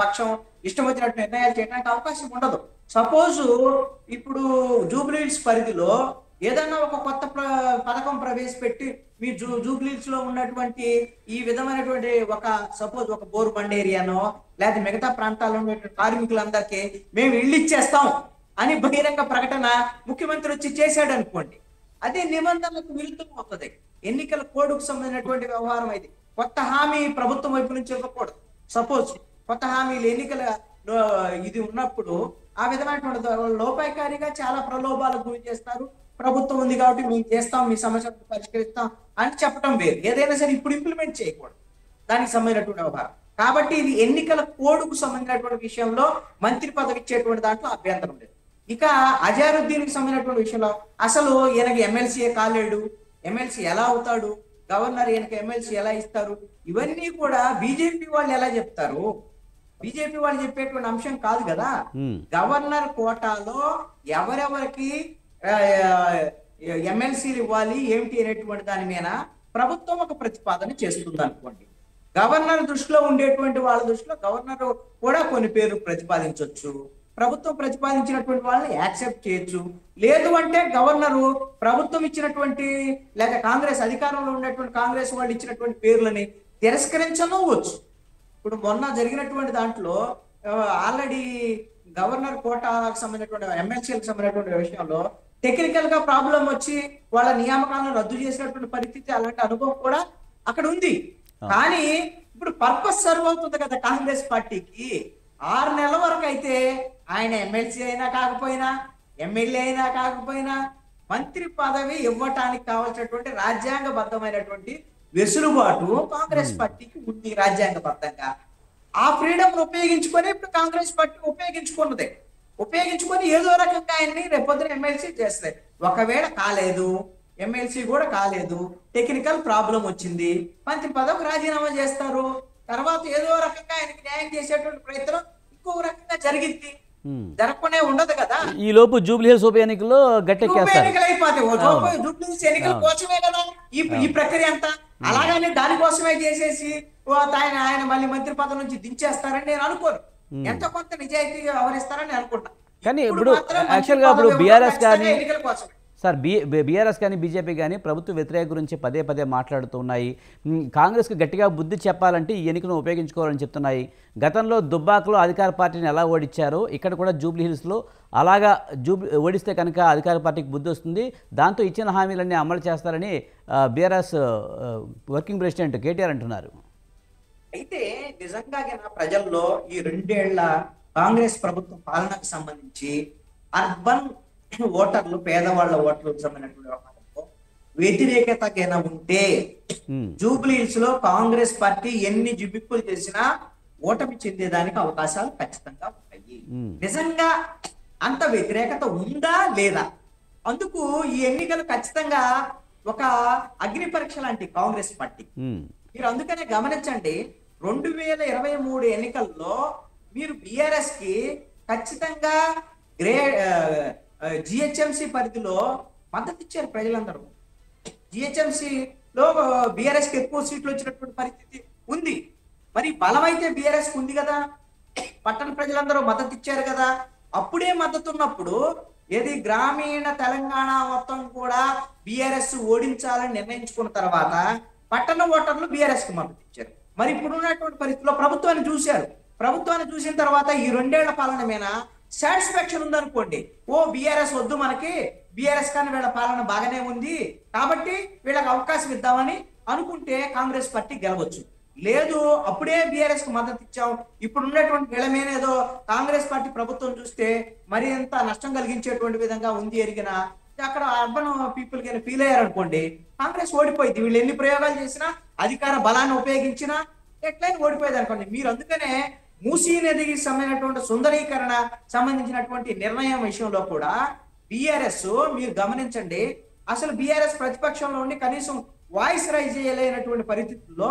పక్షం ఇష్టం వచ్చినట్టు నిర్ణయాలు చేయడానికి అవకాశం ఉండదు. సపోజ్ ఇప్పుడు జూబ్లీ హిల్స్ పరిధిలో ఏదన్నా ఒక కొత్త పథకం ప్రవేశపెట్టి మీ జూబ్లీ హిల్స్ లో ఉన్నటువంటి ఈ విధమైనటువంటి సపోజ్ ఒక బోరు బండ్ ఏరియానో లేదా మిగతా ప్రాంతాల్లో ఉన్నటువంటి కార్మికులందరికీ మేము ఇళ్ళు ఇచ్చేస్తాం అని బహిరంగ ప్రకటన ముఖ్యమంత్రి వచ్చి చేశాడు అనుకోండి, అదే నిబంధనలకు విరుద్ధం అవుతుంది. ఎన్నికల కోడ్కు సంబంధించినటువంటి వ్యవహారం ఇది. కొత్త హామీ ప్రభుత్వం వైపు నుంచి ఇవ్వకూడదు. సపోజ్ కొత్త హామీలు ఎన్నికల ఇది ఉన్నప్పుడు ఆ విధమైనటువంటి లోపాయకారిగా చాలా ప్రలోభాలకు గురి చేస్తారు. ప్రభుత్వం ఉంది కాబట్టి మేము చేస్తాం, మీ సమస్యను పరిష్కరిస్తాం అని చెప్పడం వేరు. ఏదైనా సరే ఇప్పుడు ఇంప్లిమెంట్ చేయకూడదు దానికి సంబంధించినటువంటి వ్యవహారం. కాబట్టి ఇది ఎన్నికల కోడ్కు సంబంధించినటువంటి విషయంలో మంత్రి పదవి ఇచ్చేటువంటి దాంట్లో అభ్యంతరం లేదు. ఇక అజారుద్దీన్కి సంబంధించినటువంటి విషయంలో అసలు ఈయనకి ఎమ్మెల్సీఏ కాలేడు, ఎమ్మెల్సీ ఎలా అవుతాడు, గవర్నర్ ఈయనకి ఎమ్మెల్సీ ఎలా ఇస్తారు, ఇవన్నీ కూడా బీజేపీ వాళ్ళు ఎలా చెప్తారు? బీజేపీ వాళ్ళు చెప్పేటువంటి అంశం కాదు కదా. గవర్నర్ కోటాలో ఎవరెవరికి ఎమ్మెల్సీలు ఇవ్వాలి ఏమిటి అనేటువంటి దాని మీద ప్రభుత్వం ఒక ప్రతిపాదన చేస్తుంది అనుకోండి. గవర్నర్ దృష్టిలో ఉండేటువంటి వాళ్ళ దృష్టిలో గవర్నర్ కూడా కొన్ని పేర్లు ప్రతిపాదించవచ్చు. ప్రభుత్వం ప్రతిపాదించినటువంటి వాళ్ళని యాక్సెప్ట్ చేయొచ్చు. లేదు అంటే గవర్నరు ప్రభుత్వం ఇచ్చినటువంటి లేక కాంగ్రెస్ అధికారంలో ఉన్నటువంటి కాంగ్రెస్ వాళ్ళు ఇచ్చినటువంటి పేర్లని తిరస్కరించవచ్చు. ఇప్పుడు మొన్న జరిగినటువంటి దాంట్లో ఆల్రెడీ గవర్నర్ కోటాకు సంబంధించినటువంటి ఎమ్మెల్సీలకు సంబంధించినటువంటి విషయంలో టెక్నికల్ గా ప్రాబ్లం వచ్చి వాళ్ళ నియామకాలను రద్దు చేసినటువంటి పరిస్థితి, అలాంటి అనుభవం కూడా అక్కడ ఉంది. కానీ ఇప్పుడు పర్పస్ సర్వ్ అవుతుంది కదా కాంగ్రెస్ పార్టీకి. 6 నెలల వరకు అయితే ఆయన ఎమ్మెల్సీ అయినా కాకపోయినా, ఎమ్మెల్యే అయినా కాకపోయినా మంత్రి పదవి ఇవ్వటానికి కావాల్సినటువంటి రాజ్యాంగబద్ధమైనటువంటి వెసులుబాటు కాంగ్రెస్ పార్టీకి ఉంది రాజ్యాంగబద్ధంగా. ఆ ఫ్రీడమ్ ఉపయోగించుకొని ఇప్పుడు కాంగ్రెస్ పార్టీ ఉపయోగించుకొని ఏదో రకంగా ఆయన్ని రేపొద్దున ఎమ్మెల్సీ చేస్తాయి. ఒకవేళ కాలేదు, ఎమ్మెల్సీ కూడా కాలేదు, టెక్నికల్ ప్రాబ్లం వచ్చింది, మంత్రి పదవికి రాజీనామా చేస్తారు. తర్వాత ఏదో రకంగా ఆయనకి న్యాయం చేసేటువంటి ప్రయత్నం ఇంకో రకంగా జరిగింది, జరగకుండా ఉండదు కదా. ఈ లోపు జూబ్లీ హిల్స్ ఉప ఎన్నికల్లో ఎన్నికలు అయిపోతాయి. జూబ్లీ హిల్స్ ఎన్నికల కోసమే కదా ఈ ప్రక్రియ అంతా. అలాగని దానికోసమే చేసేసి ఆయన మళ్ళీ మంత్రి పదవి నుంచి దించేస్తారని నేను అనుకోను. ఎంతో కొంత నిజాయితీగా వ్యవహరిస్తారని అనుకుంటా. కానీ ఇప్పుడు యాక్చువల్గా ఇప్పుడు బీఆర్ఎస్ కానీ సార్ బీఆర్ఎస్ కానీ బీజేపీ కానీ ప్రభుత్వ వ్యతిరేక గురించి పదే పదే మాట్లాడుతున్నాయి. కాంగ్రెస్కి గట్టిగా బుద్ధి చెప్పాలంటే ఈ ఎన్నికను ఉపయోగించుకోవాలని చెప్తున్నాయి. గతంలో దుబ్బాకలో అధికార పార్టీని ఎలా ఓడించారో ఇక్కడ కూడా జూబ్లీ హిల్స్లో అలాగా ఓడిస్తే కనుక అధికార పార్టీకి బుద్ధి వస్తుంది, దాంతో ఇచ్చిన హామీలన్నీ అమలు చేస్తారని బీఆర్ఎస్ వర్కింగ్ ప్రెసిడెంట్ కేటీఆర్ అంటున్నారు. అయితే నిజంగా ప్రజల్లో ఈ 2 ఏళ్ల కాంగ్రెస్ ప్రభుత్వం పాలనకు సంబంధించి అర్బన్ ఓటర్లు, పేదవాళ్ల ఓటర్లకు సంబంధించిన వ్యవహారంలో వ్యతిరేకతగా ఉంటే జూబ్లీ హిల్స్ లో కాంగ్రెస్ పార్టీ ఎన్ని జిబిక్కులు చేసినా ఓటమి చెందేదానికి అవకాశాలు ఖచ్చితంగా ఉంటాయి. నిజంగా అంత వ్యతిరేకత ఉందా లేదా? అందుకు ఈ ఎన్నికలు ఖచ్చితంగా ఒక అగ్ని పరీక్ష లాంటి కాంగ్రెస్ పార్టీ. మీరు అందుకనే గమనించండి, 2023 ఎన్నికల్లో మీరు బిఆర్ఎస్ కి ఖచ్చితంగా జిహెచ్ఎంసి పరిధిలో మద్దతు ఇచ్చారు ప్రజలందరూ. జిహెచ్ఎంసిలో బిఆర్ఎస్ కి ఎక్కువ సీట్లు వచ్చినటువంటి పరిస్థితి ఉంది. మరి బలం అయితే బిఆర్ఎస్ కి ఉంది కదా, పట్టణ ప్రజలందరూ మద్దతు ఇచ్చారు కదా. అప్పుడే మద్దతు ఉన్నప్పుడు ఏది గ్రామీణ తెలంగాణ మొత్తం కూడా బిఆర్ఎస్ ఓడించాలని నిర్ణయించుకున్న తర్వాత పట్టణ ఓటర్లు బిఆర్ఎస్ కి మద్దతు ఇచ్చారు. మరి ఇప్పుడు ఉన్నటువంటి పరిస్థితిలో ప్రభుత్వాన్ని చూశారు. ప్రభుత్వాన్ని చూసిన తర్వాత ఈ 2 ఏళ్ల పాలన మీద సాటిస్ఫాక్షన్ ఉందనుకోండి, బిఆర్ఎస్ వద్దు, మనకి బిఆర్ఎస్ కానీ వీళ్ళ పాలన బాగానే ఉంది కాబట్టి వీళ్ళకి అవకాశం ఇద్దామని అనుకుంటే కాంగ్రెస్ పార్టీ గెలవచ్చు. లేదు, అప్పుడే బిఆర్ఎస్ కు మద్దతు ఇచ్చాం, ఇప్పుడు ఉన్నటువంటి వీళ్ళ మీద ఏదో కాంగ్రెస్ పార్టీ ప్రభుత్వం చూస్తే మరి ఎంత నష్టం కలిగించేటువంటి విధంగా ఉంది ఎరిగిన అక్కడ అర్బన్ పీపుల్ కి ఫీల్ అయ్యారనుకోండి, కాంగ్రెస్ ఓడిపోయింది. వీళ్ళు ఎన్ని ప్రయోగాలు చేసినా, అధికార బలాన్ని ఉపయోగించినా ఎట్లయినా ఓడిపోయేది అనుకోండి. మీరు అందుకనే మూసీ నదికి సంబంధించినటువంటి సుందరీకరణ సంబంధించినటువంటి నిర్ణయం విషయంలో కూడా బిఆర్ఎస్ మీరు గమనించండి, అసలు బిఆర్ఎస్ ప్రతిపక్షంలో ఉండి కనీసం వాయిస్ రైజ్ చేయలేనటువంటి పరిస్థితుల్లో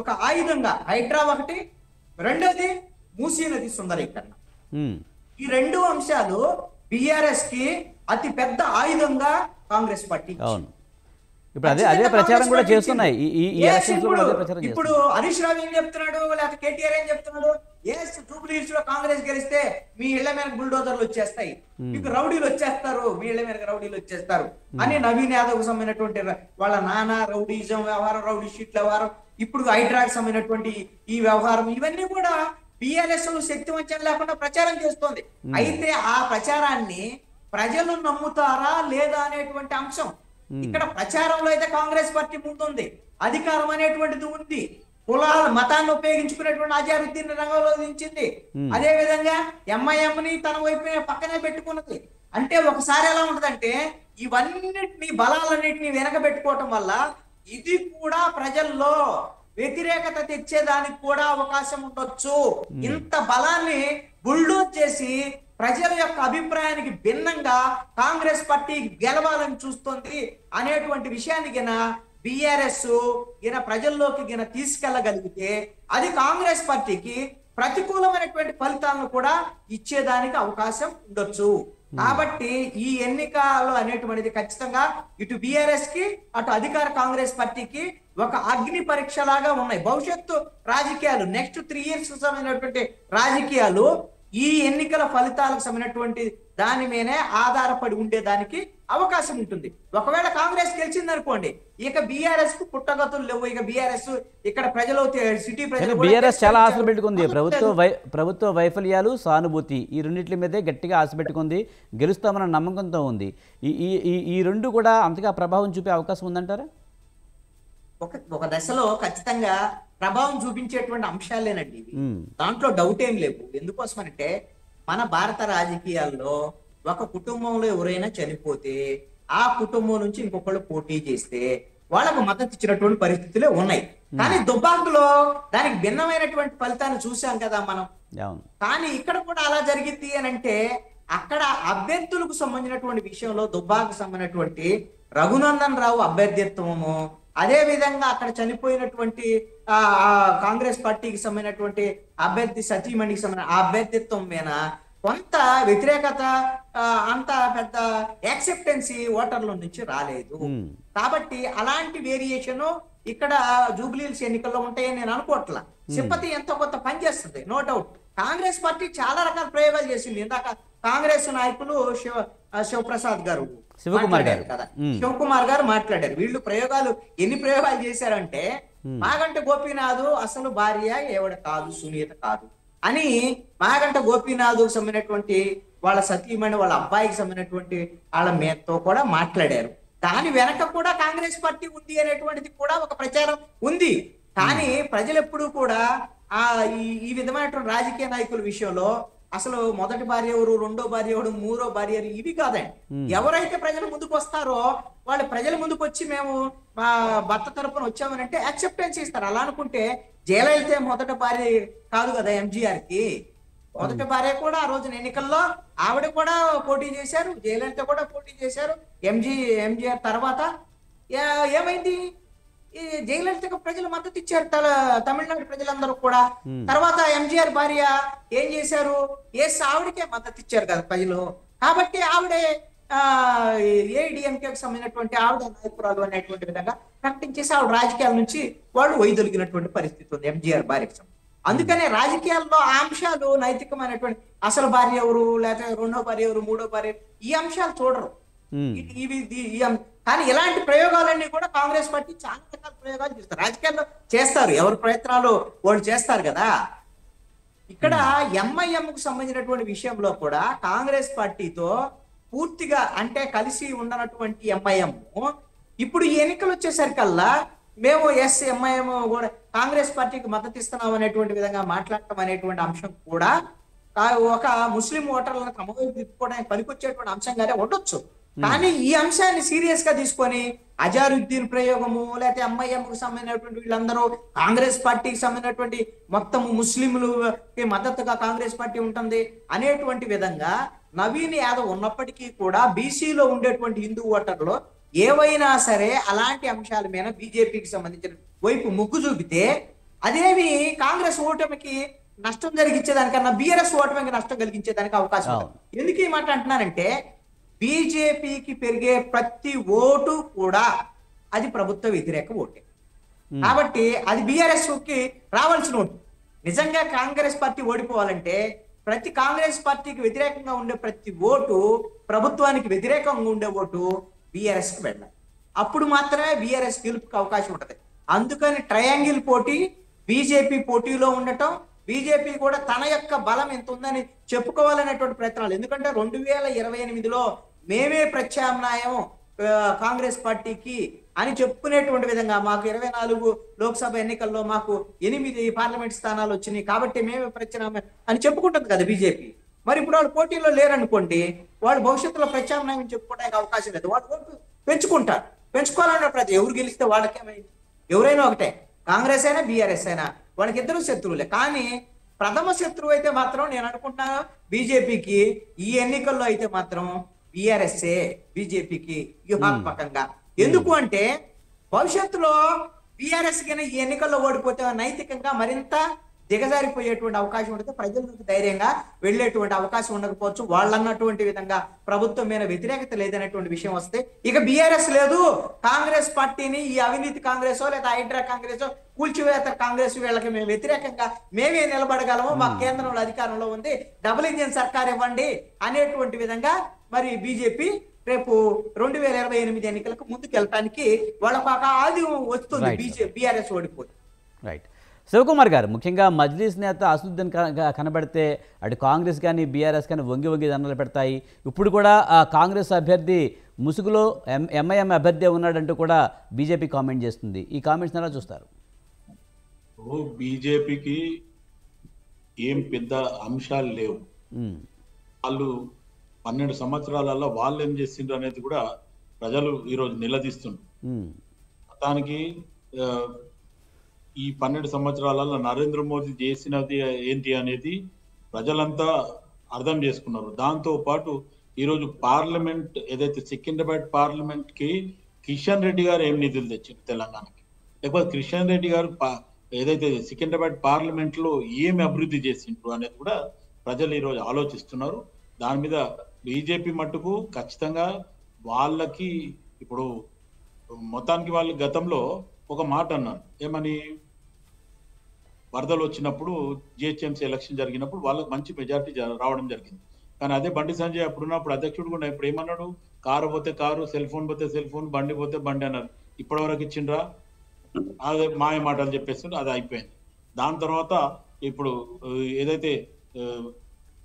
ఒక ఆయుధంగా హైడ్రా ఒకటి, రెండోది మూసీ నది సుందరీకరణ, ఈ 2 అంశాలు బిఆర్ఎస్ కి అతి పెద్ద ఆయుధంగా కాంగ్రెస్ పార్టీ. ఇప్పుడు అదే ప్రచారం కూడా చేస్తున్నాయి. ఇప్పుడు హరీష్ రావు ఏం చెప్తున్నాడు, లేకపోతే కేటీఆర్ ఏం చెప్తున్నాడు, జూబ్లీ హిల్స్ లో కాంగ్రెస్ గెలిస్తే మీ ఇళ్ల మీద బుల్డోజర్లు వచ్చేస్తాయి, మీకు రౌడీలు వచ్చేస్తారు, మీ ఇళ్ల మీద రౌడీలు వచ్చేస్తారు అని నవీన్ యాదవ్ సంబంధించినటువంటి వాళ్ళ నాన్న రౌడీజం వ్యవహారం, రౌడీ షీట్ల వ్యవహారం, ఇప్పుడు హైడ్రాకి సంబంధించినటువంటి ఈ వ్యవహారం, ఇవన్నీ కూడా బిఆర్ఎస్ శక్తివంచన లేకుండా ప్రచారం చేస్తోంది. అయితే ఆ ప్రచారాన్ని ప్రజలు నమ్ముతారా లేదా అనేటువంటి అంశం ఇక్కడ ప్రచారంలో అయితే కాంగ్రెస్ పార్టీ ముందుంది, అధికారం అనేటువంటిది ఉంది, కులాల మతాన్ని ఉపయోగించుకునేటువంటి అజారుద్దీన్ రంగంలో దించింది, అదే విధంగా ఎంఐఎం ని తన వైపు పక్కనే పెట్టుకున్నది. అంటే ఒకసారి ఎలా ఉంటదంటే ఇవన్నిటిని బలాలన్నిటిని వెనకబెట్టుకోవటం వల్ల ఇది కూడా ప్రజల్లో వ్యతిరేకత తెచ్చేదానికి కూడా అవకాశం ఉండొచ్చు. ఇంత బలాన్ని బుల్డోజ్ చేసి ప్రజల యొక్క అభిప్రాయానికి భిన్నంగా కాంగ్రెస్ పార్టీ గెలవాలని చూస్తుంది అనేటువంటి విషయాన్ని గిన బిఆర్ఎస్ ప్రజల్లోకి తీసుకెళ్లగలిగితే అది కాంగ్రెస్ పార్టీకి ప్రతికూలమైనటువంటి ఫలితాలను కూడా ఇచ్చేదానికి అవకాశం ఉండొచ్చు. కాబట్టి ఈ ఎన్నికలు అనేటువంటిది ఖచ్చితంగా ఇటు బిఆర్ఎస్ కి అటు అధికార కాంగ్రెస్ పార్టీకి ఒక అగ్ని పరీక్ష లాగా ఉన్నాయి. భవిష్యత్తు రాజకీయాలు నెక్స్ట్ 3 years సంబంధించినటువంటి రాజకీయాలు ఈ ఎన్నికల ఫలితాలకు సంబంధించినటువంటి దాని మీదే ఆధారపడి ఉండేదానికి అవకాశం ఉంటుంది. ఒకవేళ కాంగ్రెస్ గెలిచింది అనుకోండి, ఇక బీఆర్ఎస్ కు పుట్టగతులు లేవు. ఇక బీఆర్ఎస్ ఇక్కడ ప్రజలు సిటీ ప్రజలు బీఆర్ఎస్ చాలా ఆశలు పెట్టుకుంది. ప్రభుత్వ వైఫల్యాలు, సానుభూతి ఈ రెండింటి మీదే గట్టిగా ఆశ పెట్టుకుంది. గెలుస్తామన్న నమ్మకంతో ఉంది. ఈ రెండు కూడా అంతగా ప్రభావం చూపే అవకాశం ఉందంటారా? ఒక దశలో ఖచ్చితంగా ప్రభావం చూపించేటువంటి అంశాలేనండి ఇవి. దాంట్లో డౌట్ ఏం లేవు. ఎందుకోసమంటే మన భారత రాజకీయాల్లో ఒక కుటుంబంలో ఎవరైనా చనిపోతే ఆ కుటుంబం నుంచి ఇంకొకళ్ళు పోటీ చేస్తే వాళ్ళకు మద్దతు ఇచ్చినటువంటి పరిస్థితులే ఉన్నాయి. కానీ దుబ్బాకులో దానికి భిన్నమైనటువంటి ఫలితాన్ని చూసాం కదా మనం. కానీ ఇక్కడ కూడా అలా జరిగింది అని అంటే అక్కడ అభ్యర్థులకు సంబంధించినటువంటి విషయంలో దుబ్బాకు సంబంధించినటువంటి రఘునందన్ రావు అభ్యర్థిత్వము, అదే విధంగా అక్కడ చనిపోయినటువంటి కాంగ్రెస్ పార్టీకి సంబంధించినటువంటి అభ్యర్థి సతీమణికి సంబంధించిన ఆ అభ్యర్థిత్వం మీద కొంత వ్యతిరేకత, అంత పెద్ద యాక్సెప్టెన్సీ ఓటర్ల నుంచి రాలేదు. కాబట్టి అలాంటి వేరియేషన్ ఇక్కడ జూబ్లీహిల్స్ ఎన్నికల్లో ఉంటాయని నేను అనుకోవట్లా. సింపతి ఎంతో కొంత పనిచేస్తుంది, నో డౌట్. కాంగ్రెస్ పార్టీ చాలా రకాల ప్రయోగాలు చేసింది. ఇందాక కాంగ్రెస్ నాయకులు శివప్రసాద్ గారు, శివకుమార్ గారు మాట్లాడారు. వీళ్ళు ప్రయోగాలు ఎన్ని ప్రయోగాలు చేశారంటే మాగంట గోపీనాథ్ అసలు భార్య ఎవడ కాదు, సునీత కాదు అని మాగంట గోపీనాథ్ సంబంధించినటువంటి వాళ్ళ సతీమణి వాళ్ళ అబ్బాయికి సంబంధించినటువంటి వాళ్ళ మేతతో కూడా మాట్లాడారు. దాని వెనక కూడా కాంగ్రెస్ పార్టీ ఉంది అనేటువంటిది కూడా ఒక ప్రచారం ఉంది. కానీ ప్రజలు ఎప్పుడూ కూడా ఈ విధమైనటువంటి రాజకీయ నాయకుల విషయంలో అసలు మొదటి భార్య ఎవరు, రెండో భార్య ఎవరు, మూడో భార్య ఇవి కాదండి. ఎవరైతే ప్రజల ముందుకు వస్తారో వాళ్ళు ప్రజల ముందుకు వచ్చి మేము మా భర్త తరపున వచ్చామని అంటే యాక్సెప్టెన్స్ ఇస్తారు. అలా అనుకుంటే జయలలిత మొదటి భార్య కాదు కదా ఎంజీఆర్ కి. మొదటి భార్య కూడా ఆ రోజున ఎన్నికల్లో ఆవిడ కూడా పోటీ చేశారు, జయలలిత కూడా పోటీ చేశారు. ఎంజీఆర్ తర్వాత ఏమైంది, ఈ జయలలితకు ప్రజలు మద్దతు ఇచ్చారు, తమిళనాడు ప్రజలందరూ కూడా. తర్వాత ఎంజీఆర్ భార్య ఏం చేశారు, ఆవిడకే మద్దతు ఇచ్చారు కదా ప్రజలు. కాబట్టి ఆవిడే ఏఐడిఎంకేకి సంబంధించినటువంటి ఆవిడ నాయకురాలు అనేటువంటి విధంగా ప్రకటించేసి ఆవిడ రాజకీయాల నుంచి వాళ్ళు వైదొలిగినటువంటి పరిస్థితి ఉంది ఎంజీఆర్ భార్యకి. అందుకనే రాజకీయాల్లో ఆ అంశాలు నైతికమైనటువంటి అసలు భార్య ఎవరు, లేకపోతే రెండో భార్య ఎవరు, మూడో భార్య, ఈ అంశాలు చూడరు. కానీ ఇలాంటి ప్రయోగాలన్నీ కూడా కాంగ్రెస్ పార్టీ చాలా రకాల ప్రయోగాలు చేస్తారు, రాజకీయాల్లో చేస్తారు. ఎవరి ప్రయత్నాలు వాళ్ళు చేస్తారు కదా. ఇక్కడ ఎంఐఎంకు సంబంధించినటువంటి విషయంలో కూడా కాంగ్రెస్ పార్టీతో పూర్తిగా అంటే కలిసి ఉండనటువంటి ఎంఐఎం ఇప్పుడు ఈ ఎన్నికలు వచ్చేసరికల్లా మేము ఎంఐఎం కూడా కాంగ్రెస్ పార్టీకి మద్దతు ఇస్తున్నాం అనేటువంటి విధంగా మాట్లాడటం అనేటువంటి అంశం కూడా ఒక ముస్లిం ఓటర్లను తమ వైపు తిప్పుకోవడానికి పనికొచ్చేటువంటి అంశంగానే ఉండొచ్చు. కానీ ఈ అంశాన్ని సీరియస్ గా తీసుకొని అజారుద్దీన్ ప్రయోగము, లేకపోతే ఎంఐఎంకు సంబంధించినటువంటి వీళ్ళందరూ కాంగ్రెస్ పార్టీకి సంబంధించినటువంటి మొత్తం ముస్లింలకి మద్దతుగా కాంగ్రెస్ పార్టీ ఉంటుంది అనేటువంటి విధంగా నవీన్ యాదవ్ ఉన్నప్పటికీ కూడా బీసీలో ఉండేటువంటి హిందూ ఓటర్లు ఏవైనా సరే అలాంటి అంశాల మీద బీజేపీకి సంబంధించిన వైపు మొగ్గు చూపితే అదేమి కాంగ్రెస్ ఓటమికి నష్టం జరిగించేదానికన్నా బీఆర్ఎస్ ఓటమికి నష్టం కలిగించేదానికి అవకాశం ఉంది. ఎందుకు ఈ మాట అంటున్నానంటే బీజేపీకి పెరిగే ప్రతి ఓటు కూడా అది ప్రభుత్వ వ్యతిరేక ఓటే. కాబట్టి అది బీఆర్ఎస్ కి రావాల్సిన ఓటు. నిజంగా కాంగ్రెస్ పార్టీ ఓడిపోవాలంటే ప్రతి కాంగ్రెస్ పార్టీకి వ్యతిరేకంగా ఉండే ప్రతి ఓటు ప్రభుత్వానికి వ్యతిరేకంగా ఉండే ఓటు బీఆర్ఎస్ కి వెళ్ళాలి. అప్పుడు మాత్రమే బీఆర్ఎస్ గెలుపుకి అవకాశం ఉంటుంది. అందుకని ట్రయాంగిల్ పోటీ, బీజేపీ పోటీలో ఉండటం, బీజేపీ కూడా తన యొక్క బలం ఎంత ఉందని చెప్పుకోవాలనేటువంటి ప్రయత్నాలు. ఎందుకంటే 2028లో మేమే ప్రత్యామ్నాయం కాంగ్రెస్ పార్టీకి అని చెప్పుకునేటువంటి విధంగా మాకు 24 లోక్సభ ఎన్నికల్లో మాకు 8 పార్లమెంట్ స్థానాలు వచ్చినాయి కాబట్టి మేమే ప్రత్యామ్నాయం అని చెప్పుకుంటుంది కదా బీజేపీ. మరి ఇప్పుడు వాళ్ళు పోటీలో లేరనుకోండి, వాళ్ళు భవిష్యత్తులో ప్రత్యామ్నాయం చెప్పుకోవడానికి అవకాశం లేదు. వాళ్ళు ఓటు పెంచుకుంటారు. పెంచుకోవాలన్న ప్రతి ఎవరు గెలిస్తే వాళ్ళకేమైంది, ఎవరైనా ఒకటే, కాంగ్రెస్ అయినా బీఆర్ఎస్ అయినా వాళ్ళకి ఇద్దరు శత్రువులే. కానీ ప్రథమ శత్రువు అయితే మాత్రం నేను అనుకుంటున్నాను బీజేపీకి ఈ ఎన్నికల్లో అయితే మాత్రం బీఆర్ఎస్ఏ బీజేపీకి వ్యూహాత్మకంగా. ఎందుకు అంటే భవిష్యత్తులో బీఆర్ఎస్ కింద ఈ ఎన్నికల్లో ఓడిపోతే నైతికంగా మరింత దిగజారిపోయేటువంటి అవకాశం ఉంటుంది. ప్రజలకు ధైర్యంగా వెళ్ళేటువంటి అవకాశం ఉండకపోవచ్చు. వాళ్ళు అన్నటువంటి విధంగా ప్రభుత్వం మీద వ్యతిరేకత లేదనేటువంటి విషయం వస్తే ఇక బీఆర్ఎస్ లేదు, కాంగ్రెస్ పార్టీని ఈ అవినీతి కాంగ్రెసో లేదా హైడ్రా కాంగ్రెసో కూల్చివేత కాంగ్రెస్ వీళ్ళకి మేము వ్యతిరేకంగా మేమే నిలబడగలము, మా కేంద్రంలో అధికారంలో ఉంది, డబుల్ ఇంజిన్ సర్కార్ ఇవ్వండి అనేటువంటి విధంగా మరి బీజేపీ రేపు 2028 ఎన్నికలకు ముందుకు వెళ్ళటానికి వాళ్ళకు ఒక ఆదివం వస్తుంది. బీఆర్ఎస్ ఓడిపోతుంది. రైట్. శివకుమార్ గారు, ముఖ్యంగా మజ్లీస్ నేత అసదుద్దీన్ కనబడితే అటు కాంగ్రెస్ కానీ బీఆర్ఎస్ కానీ వంగి దండలు పెడతాయి. ఇప్పుడు కూడా ఆ కాంగ్రెస్ అభ్యర్థి ముసుగులో ఎంఐఎం అభ్యర్థి ఉన్నాడంటూ కూడా బీజేపీ కామెంట్ చేస్తుంది. ఈ కామెంట్స్ ఎలా చూస్తారు? బీజేపీకి ఏం పెద్ద అంశాలు లేవు. వాళ్ళు 12 సంవత్సరాలలో వాళ్ళు ఏం చేసిండ్రు అనేది కూడా ప్రజలు ఈరోజు నిలదీస్తుండ్రు. దానికి ఈ 12 సంవత్సరాలలో నరేంద్ర మోదీ చేసినది ఏంటి అనేది ప్రజలంతా అర్థం చేసుకున్నారు. దాంతో పాటు ఈరోజు పార్లమెంట్ ఏదైతే సికింద్రాబాద్ పార్లమెంట్ కి కిషన్ రెడ్డి గారు ఏం నిధులు తెచ్చారు తెలంగాణకి, లేకపోతే కిషన్ రెడ్డి గారు ఏదైతే సికింద్రాబాద్ పార్లమెంట్ లో ఏమి అభివృద్ధి చేసిండ్రు అనేది కూడా ప్రజలు ఈరోజు ఆలోచిస్తున్నారు. దాని మీద బీజేపీ మట్టుకు ఖచ్చితంగా వాళ్ళకి ఇప్పుడు మొత్తానికి వాళ్ళు గతంలో ఒక మాట అన్నారు, ఏమని, వరదలు వచ్చినప్పుడు జిహెచ్ఎంసీ ఎలక్షన్ జరిగినప్పుడు వాళ్ళకి మంచి మెజార్టీ రావడం జరిగింది. కానీ అదే బండి సంజయ్ అప్పుడున్నప్పుడు అధ్యక్షుడు కూడా ఇప్పుడు ఏమన్నాడు, కారు పోతే కారు, సెల్ ఫోన్ పోతే సెల్ ఫోన్, బండి పోతే బండి అన్నారు. ఇప్పటి వరకు ఇచ్చిండ్రా? అదే మాయ మాటలు చెప్పేస్తుంటే అది అయిపోయింది. దాని తర్వాత ఇప్పుడు ఏదైతే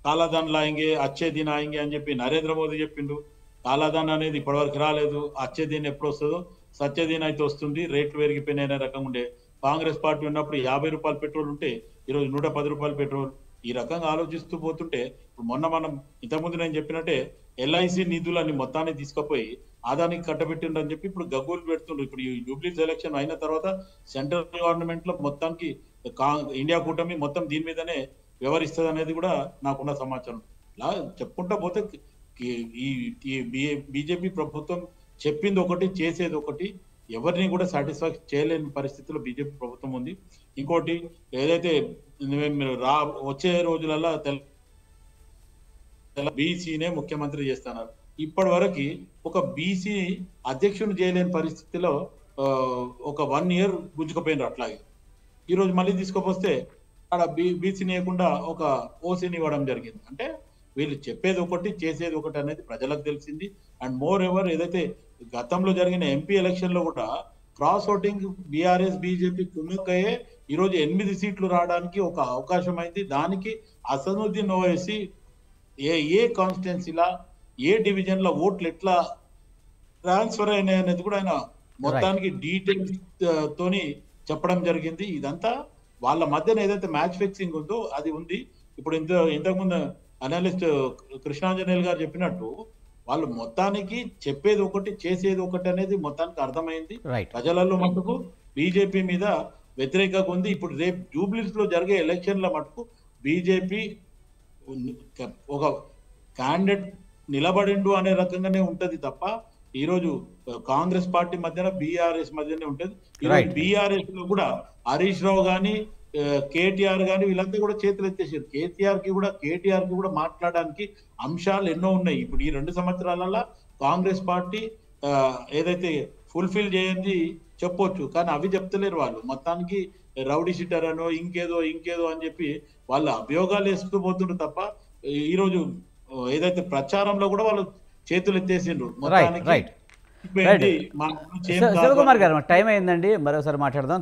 కాలాదాన్ లాయింగే అచ్చే దిన్ ఆయింగే అని చెప్పి నరేంద్ర మోదీ చెప్పిండు. కాలాదాన్ అనేది ఇప్పటివరకు రాలేదు, అచ్చే దిన్ ఎప్పుడు వస్తుందో, సత్యదీన్ అయితే వస్తుంది, రేట్లు పెరిగిపోయినాయి అనే రకంగా ఉండే. కాంగ్రెస్ పార్టీ ఉన్నప్పుడు 50 రూపాయలు పెట్రోల్ ఉంటే ఈరోజు 110 రూపాయలు పెట్రోల్. ఈ రకంగా ఆలోచిస్తూ పోతుంటే ఇప్పుడు మొన్న మనం ఇంతకుముందు నేను చెప్పినట్టే ఎల్ఐసి నిధులని మొత్తాన్ని తీసుకుపోయి ఆదానికి కట్టబెట్టిండ్రని చెప్పి ఇప్పుడు గగ్గోలు పెడుతుండ్రు. ఇప్పుడు ఈ జూబ్లీస్ ఎలక్షన్ అయిన తర్వాత సెంట్రల్ గవర్నమెంట్ లో మొత్తానికి ఇండియా కూటమి మొత్తం దీని మీదనే వ్యవహరిస్తుంది అనేది కూడా నాకున్న సమాచారం. ఇలా చెప్పుకుంటా పోతే ఈ బీజేపీ ప్రభుత్వం చెప్పింది ఒకటి, చేసేది ఒకటి, ఎవరిని కూడా సాటిస్ఫాక్షన్ చేయలేని పరిస్థితిలో బీజేపీ ప్రభుత్వం ఉంది. ఇంకోటి ఏదైతే వచ్చే రోజులలో బీసీనే ముఖ్యమంత్రి చేస్తున్నారు. ఇప్పటి వరకు ఒక బీసీ అధ్యక్షుని చేయలేని పరిస్థితిలో ఒక 1 year గుంజుకుపోయినారు. అట్లాగే ఈరోజు మళ్ళీ తీసుకుపోతే అక్కడ బీసీని ఇవ్వకుండా ఒక ఓసీని ఇవ్వడం జరిగింది. అంటే వీళ్ళు చెప్పేది ఒకటి, చేసేది ఒకటి అనేది ప్రజలకు తెలిసింది. అండ్ మోర్ ఎవర్ ఏదైతే గతంలో జరిగిన ఎంపీ ఎలక్షన్ లో కూడా క్రాస్ ఓటింగ్ బీఆర్ఎస్ బీజేపీ కుమ్ముకయ్యే ఈరోజు 8 సీట్లు రావడానికి ఒక అవకాశం అయింది. దానికి అసదుద్దీన్ ఓవైసీ ఏ కాన్స్టిట్యున్సీలా ఏ డివిజన్ లో ఓట్లు ఎట్లా ట్రాన్స్ఫర్ అయినాయి అనేది కూడా ఆయన మొత్తానికి డీటెయిల్స్ తోని చెప్పడం జరిగింది. ఇదంతా వాళ్ళ మధ్యన ఏదైతే మ్యాచ్ ఫిక్సింగ్ ఉందో అది ఉంది. ఇప్పుడు ఇంతకుముందు అనలిస్ట్ కృష్ణాంజనేయులు గారు చెప్పినట్టు వాళ్ళు మొత్తానికి చెప్పేది ఒకటి, చేసేది ఒకటి అనేది మొత్తానికి అర్థమైంది. ప్రజలలో మటుకు బీజేపీ మీద వ్యతిరేకంగా ఉంది. ఇప్పుడు రేపు జూబ్లీస్ లో జరిగే ఎలక్షన్ల మటుకు బీజేపీ ఒక క్యాండిడేట్ నిలబడిండు అనే రకంగానే ఉంటది తప్ప ఈరోజు కాంగ్రెస్ పార్టీ మధ్యన బీఆర్ఎస్ మధ్యనే ఉంటది. ఈరోజు బీఆర్ఎస్ లో కూడా హరీష్ రావు గాని కేటీఆర్ గాని వీళ్ళంతా కూడా చేతులు ఎత్తేసారు. కేటీఆర్ కి కూడా మాట్లాడడానికి అంశాలు ఎన్నో ఉన్నాయి. ఇప్పుడు ఈ 2 సంవత్సరాలలో కాంగ్రెస్ పార్టీ ఏదైతే ఫుల్ఫిల్ చేయండి చెప్పొచ్చు, కానీ అవి చెప్తలేరు. వాళ్ళు మొత్తానికి రౌడీ షీటర్ అనో ఇంకేదో అని చెప్పి వాళ్ళ అభియోగాలు వేస్తూ పోతుండ్రు తప్ప ఈరోజు ఏదైతే ప్రచారంలో కూడా వాళ్ళు చేతులు ఎత్తేసిండ్రు. మొత్తానికి శివకుమార్ గారు, టైం అయిందండి, మరోసారి మాట్లాడదాం.